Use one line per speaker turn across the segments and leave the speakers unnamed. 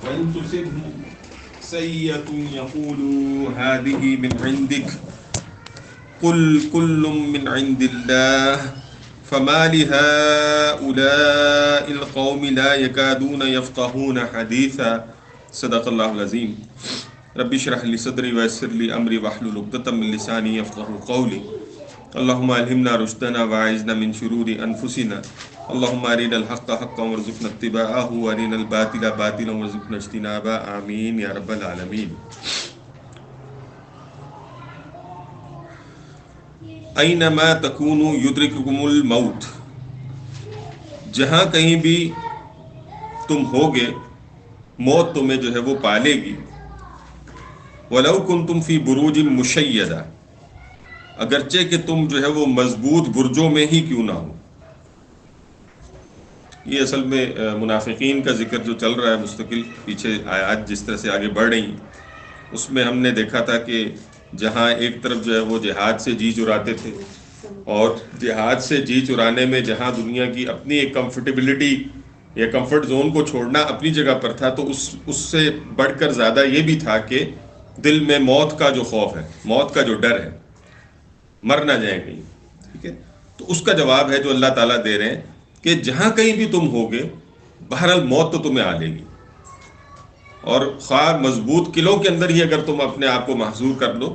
وإن تصبهم سيئة يقولوا هذه من عندك قل كل من عند الله فما لهؤلاء القوم لا يكادون يفقهون حديثا صدق الله العظيم رب اشرح لي صدري ويسر لي أمري واحلل عقدة من لساني يفقهوا قولي اللهم ألهمنا رشدنا وأعذنا من شرور أنفسنا اللهم أرنا الحق حقا وارزقنا اتباعه وأرنا الباطل باطلا وارزقنا اجتنابه آمين یا رب العالمین. اینما تکونوا یدرککم الموت، جہاں کہیں بھی تم ہوگے موت تمہیں جو ہے وہ پالے گی. وَلَوْ كُنْتُمْ فِي بُرُوجٍ مُشَيَّدَةٍ، اگرچہ کہ تم جو ہے وہ مضبوط برجوں میں ہی کیوں نہ ہو. یہ اصل میں منافقین کا ذکر جو چل رہا ہے مستقل، پیچھے آیات جس طرح سے آگے بڑھ رہی ہیں اس میں ہم نے دیکھا تھا کہ جہاں ایک طرف جو ہے وہ جہاد سے جی چراتے تھے، اور جہاد سے جی چرانے میں جہاں دنیا کی اپنی ایک کمفرٹیبلٹی یا کمفرٹ زون کو چھوڑنا اپنی جگہ پر تھا، تو اس سے بڑھ کر زیادہ یہ بھی تھا کہ دل میں موت کا جو خوف ہے، موت کا جو ڈر ہے، مر نہ جائیں کہیں. ٹھیک ہے، تو اس کا جواب ہے جو اللہ تعالیٰ دے رہے ہیں کہ جہاں کہیں بھی تم ہوگے بہرحال موت تو تمہیں آ لے گی، اور خواہ مضبوط قلعوں کے اندر ہی اگر تم اپنے آپ کو محصور کر لو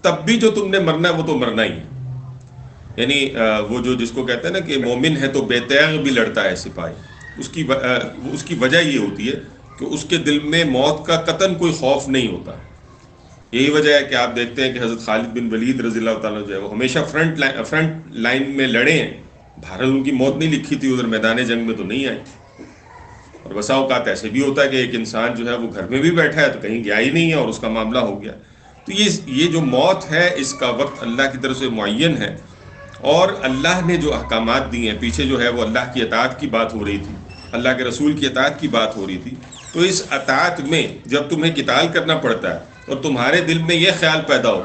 تب بھی جو تم نے مرنا ہے وہ تو مرنا ہی ہے. یعنی وہ جو جس کو کہتے ہیں نا کہ مومن ہے تو بے تیغ بھی لڑتا ہے سپاہی، اس کی وجہ یہ ہوتی ہے کہ اس کے دل میں موت کا قطعاً کوئی خوف نہیں ہوتا. یہی وجہ ہے کہ آپ دیکھتے ہیں کہ حضرت خالد بن ولید رضی اللہ تعالیٰ جو ہے وہ ہمیشہ فرنٹ لائن میں لڑے ہیں. بہرحال ان کی موت نہیں لکھی تھی، ادھر میدان جنگ میں تو نہیں آئی. اور بسا اوقات ایسے بھی ہوتا ہے کہ ایک انسان جو ہے وہ گھر میں بھی بیٹھا ہے تو کہیں گیا ہی نہیں ہے اور اس کا معاملہ ہو گیا. تو یہ جو موت ہے اس کا وقت اللہ کی طرف سے معین ہے، اور اللہ نے جو احکامات دیے ہیں، پیچھے جو ہے وہ اللہ کی اطاعت کی بات ہو رہی تھی، اللہ کے رسول کی اطاعت کی بات ہو رہی تھی. تو اس اطاعت میں جب تمہیں قتال کرنا پڑتا ہے اور تمہارے دل میں یہ خیال پیدا ہو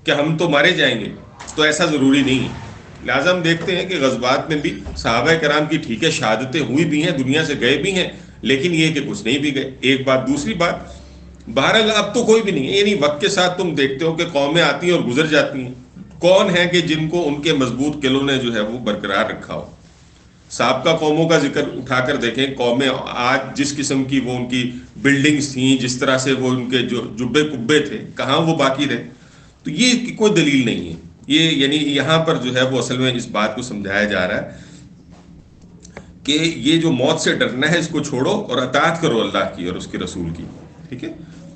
کہ ہم تو مارے جائیں گے، تو ایسا ضروری نہیں ہے. لہٰذا ہم دیکھتے ہیں کہ غزوات میں بھی صحابہ کرام کی ٹھیک ہے شہادتیں ہوئی بھی ہیں، دنیا سے گئے بھی ہیں، لیکن یہ کہ کچھ نہیں بھی گئے. ایک بات. دوسری بات، بہرحال اب تو کوئی بھی نہیں ہے. یعنی وقت کے ساتھ تم دیکھتے ہو کہ قومیں آتی ہیں اور گزر جاتی ہیں. کون ہے کہ جن کو ان کے مضبوط قلعوں نے جو ہے وہ برقرار رکھا ہو؟ سابقہ قوموں کا ذکر اٹھا کر دیکھیں، قومیں آج جس قسم کی وہ ان کی بلڈنگز تھیں، جس طرح سے وہ ان کے جو جبے کبے تھے، کہاں وہ باقی رہے؟ تو یہ کوئی دلیل نہیں ہے. یہ یعنی یہاں پر جو ہے وہ اصل میں اس بات کو سمجھایا جا رہا ہے کہ یہ جو موت سے ڈرنا ہے اس کو چھوڑو اور اطاعت کرو اللہ کی اور اس کے رسول کی. ٹھیک ہے،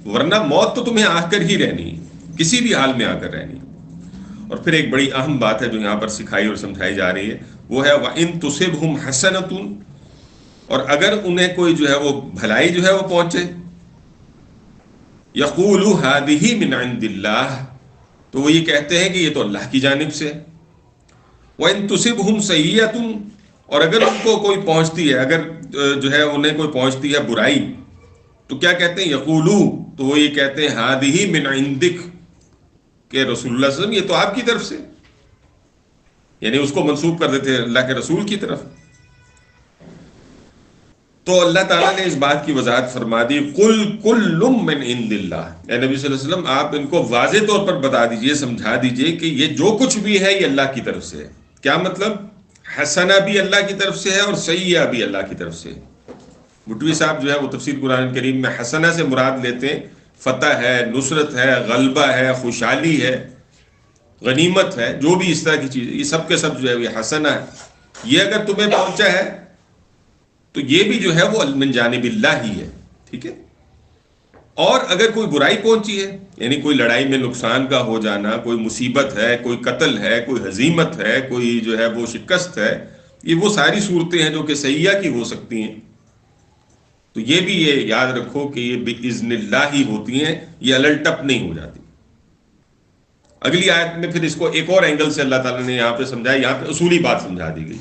ورنہ موت تو تمہیں آ کر ہی رہنی ہے، کسی بھی حال میں آ کر رہنی ہے. اور پھر ایک بڑی اہم بات ہے جو یہاں پر سکھائی اور سمجھائی جا رہی ہے، وہ ہے وَإِن تُصِبْهُمْ حَسَنَةٌ، اور اگر انہیں کوئی جو ہے وہ بھلائی جو ہے وہ پہنچے، يَقُولُوا هَذِهِ مِنْ عِنْدِ اللَّهِ، تو وہ یہ کہتے ہیں کہ یہ تو اللہ کی جانب سے. وَإِن تُصِبْهُمْ سَيِّئَةٌ، اور اگر ان کو کوئی پہنچتی ہے، اگر جو ہے انہیں کوئی پہنچتی ہے برائی، تو کیا کہتے ہیں؟ یقولو، تو وہ یہ کہتے ہیں ہادہ من عندک، کہ رسول اللہ صلی اللہ علیہ وسلم یہ تو آپ کی طرف سے، یعنی اس کو منسوب کر دیتے ہیں اللہ کے رسول کی طرف. تو اللہ تعالیٰ نے اس بات کی وضاحت فرما دی، قل کل من عند اللہ. اے نبی صلی اللہ علیہ وسلم آپ ان کو واضح طور پر بتا دیجئے، سمجھا دیجئے کہ یہ جو کچھ بھی ہے یہ اللہ کی طرف سے ہے. کیا مطلب؟ حسنہ بھی اللہ کی طرف سے ہے اور سیئہ بھی اللہ کی طرف سے ہے. بھٹوی صاحب جو ہے وہ تفسیر قرآن کریم میں حسنہ سے مراد لیتے ہیں فتح ہے، نصرت ہے، غلبہ ہے، خوشحالی ہے، غنیمت ہے، جو بھی اس طرح کی چیز، یہ سب کے سب جو ہے یہ حسنہ ہے. یہ اگر تمہیں پہنچا ہے تو یہ بھی جو ہے وہ من جانب اللہ ہی ہے. ٹھیک ہے، اور اگر کوئی برائی پہنچی ہے، یعنی کوئی لڑائی میں نقصان کا ہو جانا، کوئی مصیبت ہے، کوئی قتل ہے، کوئی ہزیمت ہے، کوئی جو ہے وہ شکست ہے، یہ وہ ساری صورتیں ہیں جو کہ سیئہ کی ہو سکتی ہیں. تو یہ بھی یہ یاد رکھو کہ یہ بِإِذْنِ اللہ ہی ہوتی ہیں، یہ الٹ ٹپ نہیں ہو جاتی. اگلی آیت میں پھر اس کو ایک اور اینگل سے اللہ تعالیٰ نے یہاں پہ سمجھایا، یہاں پہ اصولی بات سمجھا دی گئی.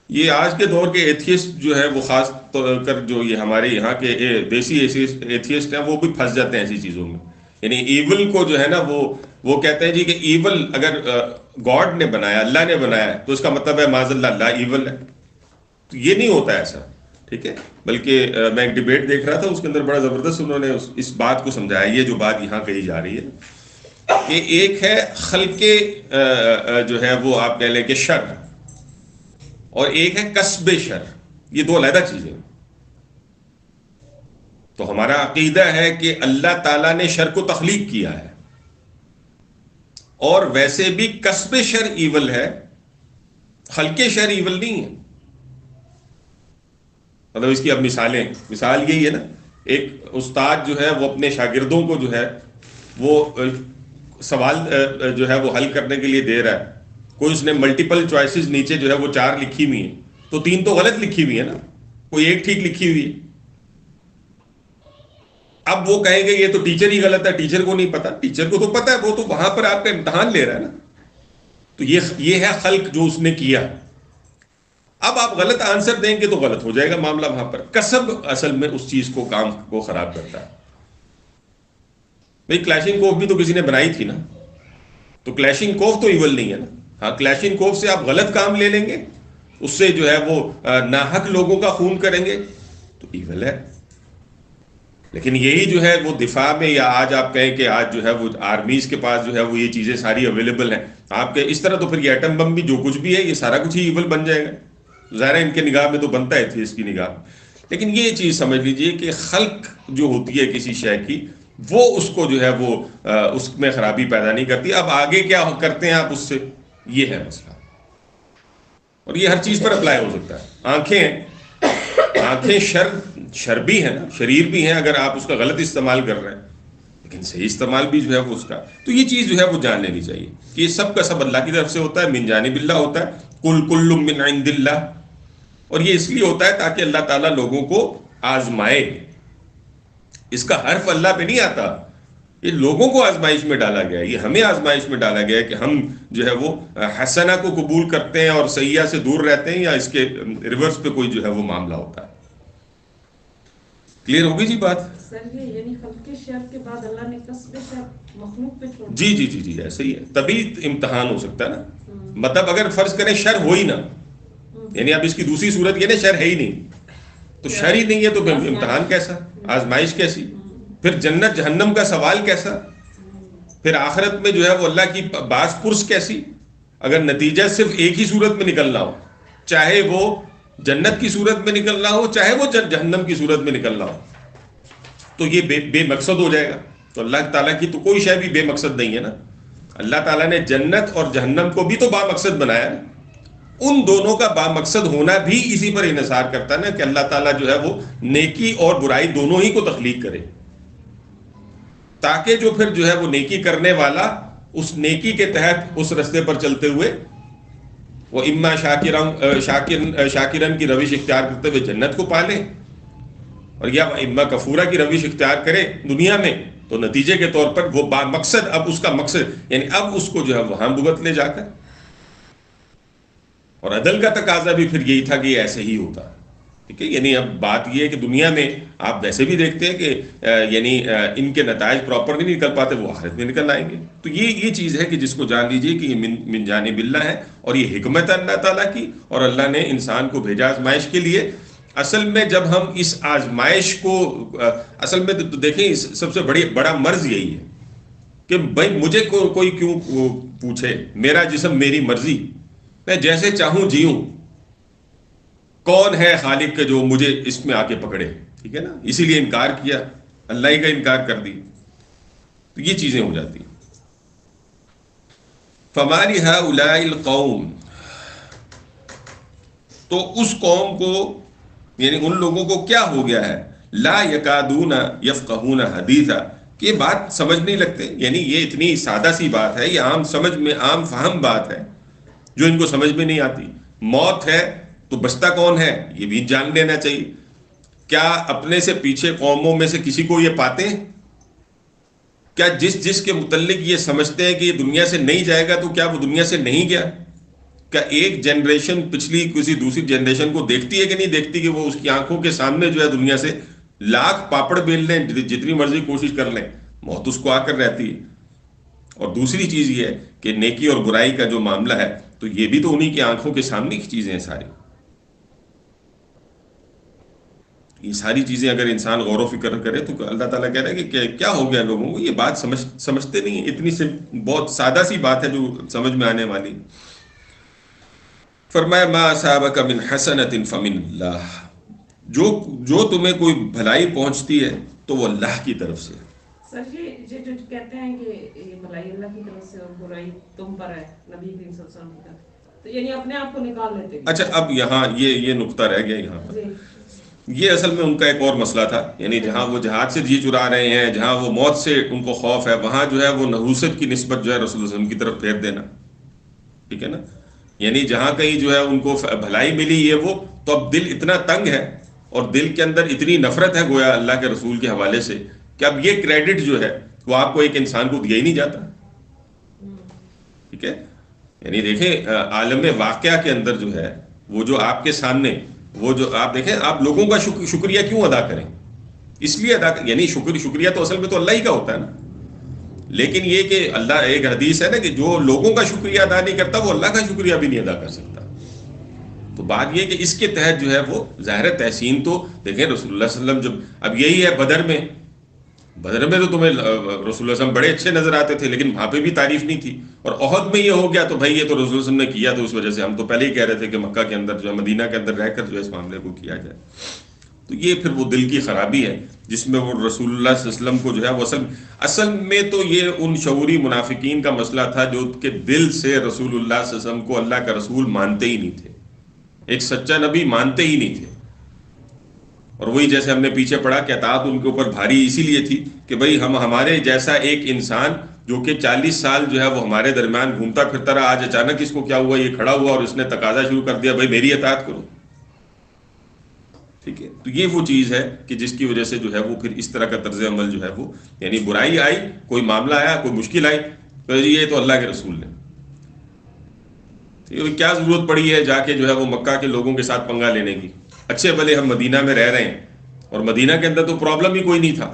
یہ آج کے دور کے ایتھیسٹ جو ہے وہ خاص طور کر جو یہ ہمارے یہاں کے دیسی ایتھیسٹ ہیں وہ بھی پھنس جاتے ہیں ایسی چیزوں میں. یعنی ایول کو جو ہے نا وہ کہتے ہیں جی کہ ایول اگر گاڈ نے بنایا، اللہ نے بنایا تو اس کا مطلب ہے معاذ اللہ اللہ ایول ہے. تو یہ نہیں ہوتا ایسا. ٹھیک ہے. بلکہ میں ایک ڈبیٹ دیکھ رہا تھا، اس کے اندر بڑا زبردست انہوں نے اس بات کو سمجھایا، یہ جو بات یہاں کہی جا رہی ہے کہ ایک ہے خلق جو ہے وہ آپ کہہ لیں کہ شر، اور ایک ہے کسب شر. یہ دو علیحدہ چیزیں. تو ہمارا عقیدہ ہے کہ اللہ تعالیٰ نے شر کو تخلیق کیا ہے، اور ویسے بھی کسب شر ایول ہے، خلق شر ایول نہیں ہے. مطلب اس کی اب مثال یہی ہے نا، ایک استاد جو ہے وہ اپنے شاگردوں کو جو ہے وہ سوال جو ہے وہ حل کرنے کے لیے دے رہا ہے. کوئی اس نے ملٹیپل چوائسز نیچے جو ہے وہ 4 لکھی ہوئی ہیں، تو 3 تو غلط لکھی ہوئی ہے نا، کوئی ایک ٹھیک لکھی ہوئی ہے. اب وہ کہیں گے یہ تو ٹیچر ہی غلط ہے، ٹیچر کو نہیں پتا. ٹیچر کو تو پتا ہے، وہ تو وہاں پر آپ کا امتحان لے رہا ہے نا. تو یہ ہے خلق جو اس نے کیا. اب آپ غلط آنسر دیں گے تو غلط ہو جائے گا معاملہ. وہاں پر کسب اصل میں اس چیز کو، کام کو خراب کرتا ہے. بھئی کلیشنگ کوف بھی تو کسی نے بنائی تھی نا، تو کلیشنگ کوف تو ایول نہیں ہے نا. ہاں کلیشنگ کوف سے آپ غلط کام لے لیں گے، اس سے جو ہے وہ ناحق لوگوں کا خون کریں گے تو ایول ہے. لیکن یہی جو ہے وہ دفاع میں، یا آج آپ کہیں کہ آج جو ہے وہ آرمیز کے پاس جو ہے وہ یہ چیزیں ساری اویلیبل ہیں آپ کے، اس طرح تو پھر یہ ایٹم بم بھی جو کچھ بھی ہے یہ سارا کچھ ہی ایول بن جائے گا. ظاہر ہے ان کے نگاہ میں تو بنتا ہے تھی اس کی نگاہ. لیکن یہ چیز سمجھ لیجئے کہ خلق جو ہوتی ہے کسی شے کی، وہ اس کو جو ہے وہ اس میں خرابی پیدا نہیں کرتی. اب آگے کیا کرتے ہیں آپ اس سے، یہ ہے مسئلہ. اور یہ ہر چیز پر اپلائی ہو سکتا ہے. آنکھیں شر بھی ہیں نا، شریر بھی ہیں اگر آپ اس کا غلط استعمال کر رہے ہیں، لیکن صحیح استعمال بھی جو ہے وہ اس کا. تو یہ چیز جو ہے وہ جان لینی چاہیے کہ یہ سب کا سب اللہ کی طرف سے ہوتا ہے، من جانب اللہ ہوتا ہے. قل کل من عند اللہ. اور یہ اس لیے ہوتا ہے تاکہ اللہ تعالیٰ لوگوں کو آزمائے. اس کا حرف اللہ پہ نہیں آتا، یہ لوگوں کو آزمائش میں ڈالا گیا ہے، یہ ہمیں آزمائش میں ڈالا گیا ہے کہ ہم جو ہے وہ حسنہ کو قبول کرتے ہیں اور سیئہ سے دور رہتے ہیں، یا اس کے ریورس پہ کوئی جو ہے وہ معاملہ ہوتا ہے. کلیئر ہوگی جی بات؟
سر یہ یعنی خلق شر کے بعد اللہ نے کسب شر مخلوق پہ چھوڑ
جی جی جی جی ایسے ہی ہے. تبھی امتحان ہو سکتا ہے نا. مطلب اگر فرض کریں شر ہو ہی نہ، یعنی اب اس کی دوسری صورت یہ نا شر ہے ہی نہیں، تو شر ہی نہیں ہے تو پھر امتحان کیسا، آزمائش کیسی، پھر جنت جہنم کا سوال کیسا، پھر آخرت میں جو ہے وہ اللہ کی باز پرس کیسی، اگر نتیجہ صرف ایک ہی صورت میں نکلنا ہو، چاہے وہ جنت کی صورت میں نکلنا ہو چاہے وہ جہنم کی صورت میں نکلنا ہو، تو یہ بے مقصد ہو جائے گا. تو اللہ تعالیٰ کی تو کوئی شے بھی بے مقصد نہیں ہے نا. اللہ تعالیٰ نے جنت اور جہنم کو بھی تو با مقصد بنایا نا. ان دونوں کا با مقصد ہونا بھی اسی پر انحصار کرتا ہے نا کہ اللہ تعالیٰ جو ہے وہ نیکی اور برائی دونوں ہی کو تخلیق کرے، تاکہ جو پھر جو ہے وہ نیکی کرنے والا اس نیکی کے تحت اس رستے پر چلتے ہوئے وہ اما شاکرن کی روش اختیار کرتے ہوئے جنت کو پالے، اور یا اما کفورہ کی روش اختیار کرے دنیا میں، تو نتیجے کے طور پر وہ با مقصد، اب اس کا مقصد یعنی اب اس کو جو ہے وہاں بھگت لے جا کر. اور عدل کا تقاضا بھی پھر یہی تھا کہ یہ ایسے ہی ہوتا. ٹھیک ہے، یعنی اب بات یہ ہے کہ دنیا میں آپ ویسے بھی دیکھتے ہیں کہ یعنی ان کے نتائج پراپر نہیں نکل پاتے، وہ آخرت میں نکل آئیں گے. تو یہ چیز ہے کہ جس کو جان لیجئے کہ یہ من جانب اللہ ہے، اور یہ حکمت اللہ تعالیٰ کی، اور اللہ نے انسان کو بھیجا آزمائش کے لیے. اصل میں جب ہم اس آزمائش کو اصل میں تو دیکھیں سب سے بڑا مرض یہی ہے کہ بھائی مجھے کوئی کیوں پوچھے، میرا جسم میری مرضی، میں جیسے چاہوں جیوں، کون ہے خالق کے جو مجھے اس میں آ کے پکڑے. ٹھیک ہے نا، اسی لیے انکار کیا، اللہ ہی کا انکار کر دی. تو یہ چیزیں ہو جاتی ہیں. فَمَا لِهَٰؤُلَاءِ الْقَوْمِ، تو اس قوم کو یعنی ان لوگوں کو کیا ہو گیا ہے، لا یکادون یفقہون حدیثا، کہ یہ بات سمجھ نہیں لگتے. یعنی یہ اتنی سادہ سی بات ہے، یہ عام سمجھ میں عام فہم بات ہے جو ان کو سمجھ میں نہیں آتی. موت ہے تو بچتا کون ہے یہ بھی جان لینا چاہیے. کیا اپنے سے پیچھے قوموں میں سے کسی کو یہ پاتے ہیں؟ کیا جس کے متعلق یہ سمجھتے ہیں کہ یہ دنیا سے نہیں جائے گا تو کیا وہ دنیا سے نہیں گیا؟ کیا ایک جنریشن پچھلی کسی دوسری جنریشن کو دیکھتی ہے کہ نہیں دیکھتی کہ وہ اس کی آنکھوں کے سامنے جو ہے دنیا سے لاکھ پاپڑ بیل لیں، جتنی مرضی کوشش کر لیں، موت اس کو آ کر رہتی ہے. اور دوسری چیز یہ ہے کہ نیکی اور برائی کا جو معاملہ ہے تو یہ بھی تو انہی کی آنکھوں کے سامنے کی چیزیں ہیں ساری. یہ ساری چیزیں اگر انسان غور و فکر کرے تو اللہ تعالیٰ کہہ رہا ہے کہ کیا ہو گیا لوگوں کو، یہ بات سمجھتے نہیں ہیں. اتنی سے بہت سادہ سی بات ہے جو سمجھ میں آنے والی. فرمایا ما اصابک من حسنۃ فمن اللہ، جو تمہیں کوئی بھلائی پہنچتی ہے تو وہ اللہ کی طرف سے.
سر یہ جو کہتے ہیں کہ یہ بھلائی اللہ کی طرف سے اور برائی تم پر ہے نبی کریم صلی اللہ علیہ وسلم کی طرف، تو یعنی اپنے آپ کو نکال لیتے ہیں.
اچھا اب یہاں یہ نقطہ رہ گیا یہاں پر. یہ اصل میں ان کا ایک اور مسئلہ تھا، یعنی جہاں وہ جہاد سے جی چرا رہے ہیں، جہاں وہ موت سے ان کو خوف ہے، وہاں جو ہے وہ نحوست کی نسبت جو ہے رسول اللہ علیہ وسلم کی طرف پھیر دینا. ٹھیک ہے نا، یعنی جہاں کہیں جو ہے ان کو بھلائی ملی یہ وہ، تو اب دل اتنا تنگ ہے اور دل کے اندر اتنی نفرت ہے گویا اللہ کے رسول کے حوالے سے کہ اب یہ کریڈٹ جو ہے وہ آپ کو ایک انسان کو دیا ہی نہیں جاتا. ٹھیک ہے، یعنی دیکھیں عالم واقعہ کے اندر جو ہے وہ جو آپ کے سامنے وہ جو آپ دیکھیں، آپ لوگوں کا شکریہ کیوں ادا کریں؟ اس لیے ادا کریں، یعنی شکریہ تو اصل میں تو اللہ ہی کا ہوتا ہے نا. لیکن یہ کہ اللہ، ایک حدیث ہے نا کہ جو لوگوں کا شکریہ ادا نہیں کرتا وہ اللہ کا شکریہ بھی نہیں ادا کر سکتا. تو بات یہ کہ اس کے تحت جو ہے وہ ظاہر تحسین تو دیکھیں رسول اللہ صلی اللہ علیہ وسلم جب اب یہی ہے بدر میں تو تمہیں رسول اللہ صلی اللہ علیہ وسلم بڑے اچھے نظر آتے تھے لیکن وہاں پہ بھی تعریف نہیں تھی، اور احد میں یہ ہو گیا تو بھائی یہ تو رسول اللہ صلی اللہ علیہ وسلم نے کیا، تو اس وجہ سے ہم تو پہلے ہی کہہ رہے تھے کہ مکہ کے اندر جو ہے مدینہ کے اندر رہ کر جو ہے اس معاملے کو کیا جائے. تو یہ پھر وہ دل کی خرابی ہے جس میں وہ رسول اللہ صلی اللہ علیہ وسلم کو جو ہے وہ اصل میں تو یہ ان شعوری منافقین کا مسئلہ تھا جو کہ دل سے رسول اللہ صلی اللہ علیہ وسلم کو اللہ کا رسول مانتے ہی نہیں تھے، ایک سچا نبی مانتے ہی نہیں تھے. اور وہی جیسے ہم نے پیچھے پڑھا کہ اطاعت ان کے اوپر بھاری اسی لیے تھی کہ بھئی ہمارے جیسا ایک انسان جو کہ 40 سال جو ہے وہ ہمارے درمیان گھومتا پھرتا رہا، آج اچانک اس کو کیا ہوا، یہ کھڑا ہوا اور اس نے تقاضا شروع کر دیا بھئی میری اطاعت کرو. ٹھیک ہے، تو یہ وہ چیز ہے کہ جس کی وجہ سے جو ہے وہ پھر اس طرح کا طرز عمل جو ہے وہ، یعنی برائی آئی، کوئی معاملہ آیا، کوئی مشکل آئی تو یہ تو اللہ کے رسول نے، کیا ضرورت پڑی ہے جا کے جو ہے وہ مکہ کے لوگوں کے ساتھ پنگا لینے کی. اچھے بھلے ہم مدینہ میں رہ رہے ہیں اور مدینہ کے اندر تو پرابلم ہی کوئی نہیں تھا.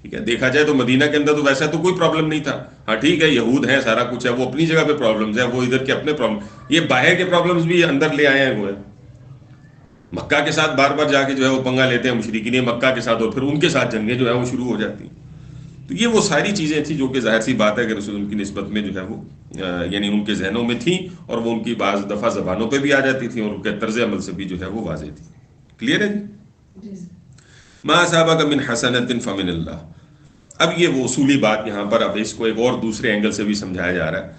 ٹھیک ہے، دیکھا جائے تو مدینہ کے اندر تو ویسا تو کوئی پرابلم نہیں تھا. ہاں ٹھیک ہے، یہود ہیں، سارا کچھ ہے، وہ اپنی جگہ پہ پرابلمز ہیں، وہ ادھر کے اپنے پرابلم، یہ باہر کے پرابلمز بھی اندر لے آئے ہیں. وہ مکہ کے ساتھ بار بار جا کے جو ہے وہ پنگا لیتے ہیں مشرکین مکہ کے ساتھ، اور پھر ان کے ساتھ جنگیں جو ہے وہ شروع ہو جاتی ہیں. تو یہ وہ ساری چیزیں تھیں جو کہ ظاہر سی بات ہے کہ رسول ان کی نسبت میں جو ہے وہ یعنی ان کے ذہنوں میں تھیں، اور وہ ان کی بعض دفعہ زبانوں پہ بھی آ جاتی تھیں، اور ان کے طرز عمل سے بھی جو ہے وہ واضح تھی. کلیئر ہے جی؟ ما اصابک من حسنۃ فمن اللہ. اب یہ وہ اصولی بات یہاں پر اب اس کو ایک اور دوسرے اینگل سے بھی سمجھایا جا رہا ہے.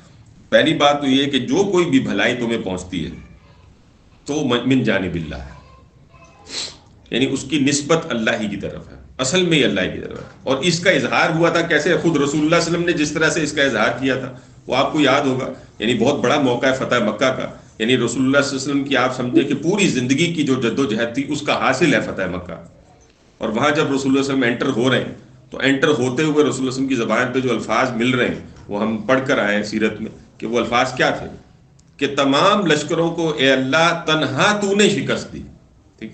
پہلی بات تو یہ کہ جو کوئی بھی بھلائی تمہیں پہنچتی ہے تو من جانب اللہ ہے، یعنی اس کی نسبت اللہ ہی کی طرف ہے، اصل میں ہی اللہ ہی کی طرف ہے. اور اس کا اظہار ہوا تھا کیسے؟ خود رسول اللہ صلی اللہ علیہ وسلم نے جس طرح سے اس کا اظہار کیا تھا وہ آپ کو یاد ہوگا. یعنی بہت بڑا موقع ہے فتح مکہ کا، یعنی رسول اللہ صلی اللہ علیہ وسلم کی آپ سمجھے کہ پوری زندگی کی جو جد و جہد تھی اس کا حاصل ہے فتح مکہ. اور وہاں جب رسول اللہ صلی اللہ علیہ وسلم انٹر ہو رہے ہیں تو انٹر ہوتے ہوئے رسول اللہ صلی اللہ علیہ وسلم کی زبان پہ جو الفاظ مل رہے ہیں وہ ہم پڑھ کر آئے ہیں سیرت میں کہ وہ الفاظ کیا تھے کہ تمام لشکروں کو اے اللہ تنہا تو نے شکست دی. ٹھیک،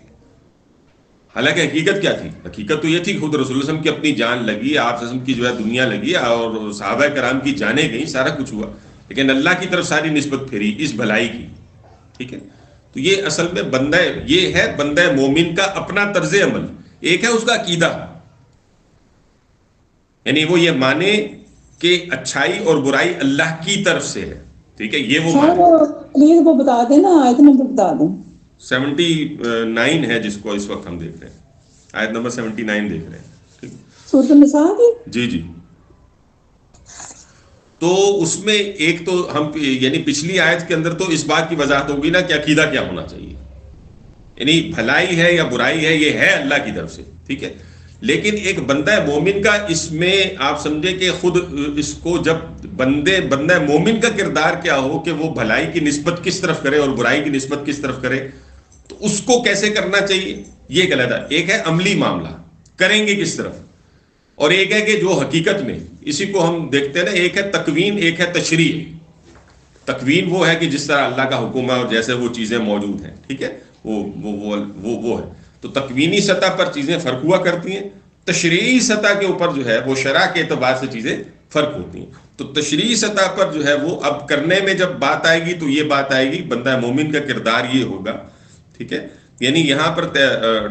حالانکہ حقیقت کیا تھی؟ حقیقت تو یہ تھی کہ خود رسول اللہ علیہ وسلم کی اپنی جان لگی، آپ وسلم کی جو ہے دنیا لگی، اور صحابہ کرام کی جانیں گئیں، سارا کچھ ہوا، لیکن اللہ کی طرف ساری نسبت پھیری اس بھلائی کی. ٹھیک ہے، تو یہ اصل میں بندہ، یہ ہے بندہ مومن کا اپنا طرز عمل. ایک ہے اس کا عقیدہ، یعنی وہ یہ مانے کہ اچھائی اور برائی اللہ کی طرف سے ہے. ٹھیک ہے، یہ وہ
پلیز وہ بتا دیں نا، آیت نمبر بتا دیں.
79 ہے جس کو اس وقت ہم دیکھ رہے ہیں، آیت نمبر 79 دیکھ رہے ہیں. ٹھیک،
سورۃ النساء کی.
جی. تو اس میں ایک تو ہم یعنی پچھلی آیت کے اندر تو اس بات کی وضاحت ہوگی نا کہ عقیدہ کیا ہونا چاہیے، یعنی بھلائی ہے یا برائی ہے یہ ہے اللہ کی طرف سے. ٹھیک ہے، لیکن ایک بندہ مومن کا اس میں آپ سمجھے کہ خود اس کو جب بندہ مومن کا کردار کیا ہو کہ وہ بھلائی کی نسبت کس طرف کرے اور برائی کی نسبت کس طرف کرے، تو اس کو کیسے کرنا چاہیے یہ غلط ہے. ایک ہے عملی معاملہ، کریں گے کس طرف، اور ایک ہے کہ جو حقیقت میں اسی کو ہم دیکھتے ہیں نا، ایک ہے تکوین، ایک ہے تشریع. تکوین وہ ہے کہ جس طرح اللہ کا حکم ہے اور جیسے وہ چیزیں موجود ہیں. ٹھیک ہے، وہ ہے. تو تکوینی سطح پر چیزیں فرق ہوا کرتی ہیں، تشریعی سطح کے اوپر جو ہے وہ شرع کے اعتبار سے چیزیں فرق ہوتی ہیں. تو تشریعی سطح پر جو ہے وہ اب کرنے میں جب بات آئے گی تو یہ بات آئے گی بندہ مومن کا کردار یہ ہوگا. ٹھیک ہے، یعنی یہاں پر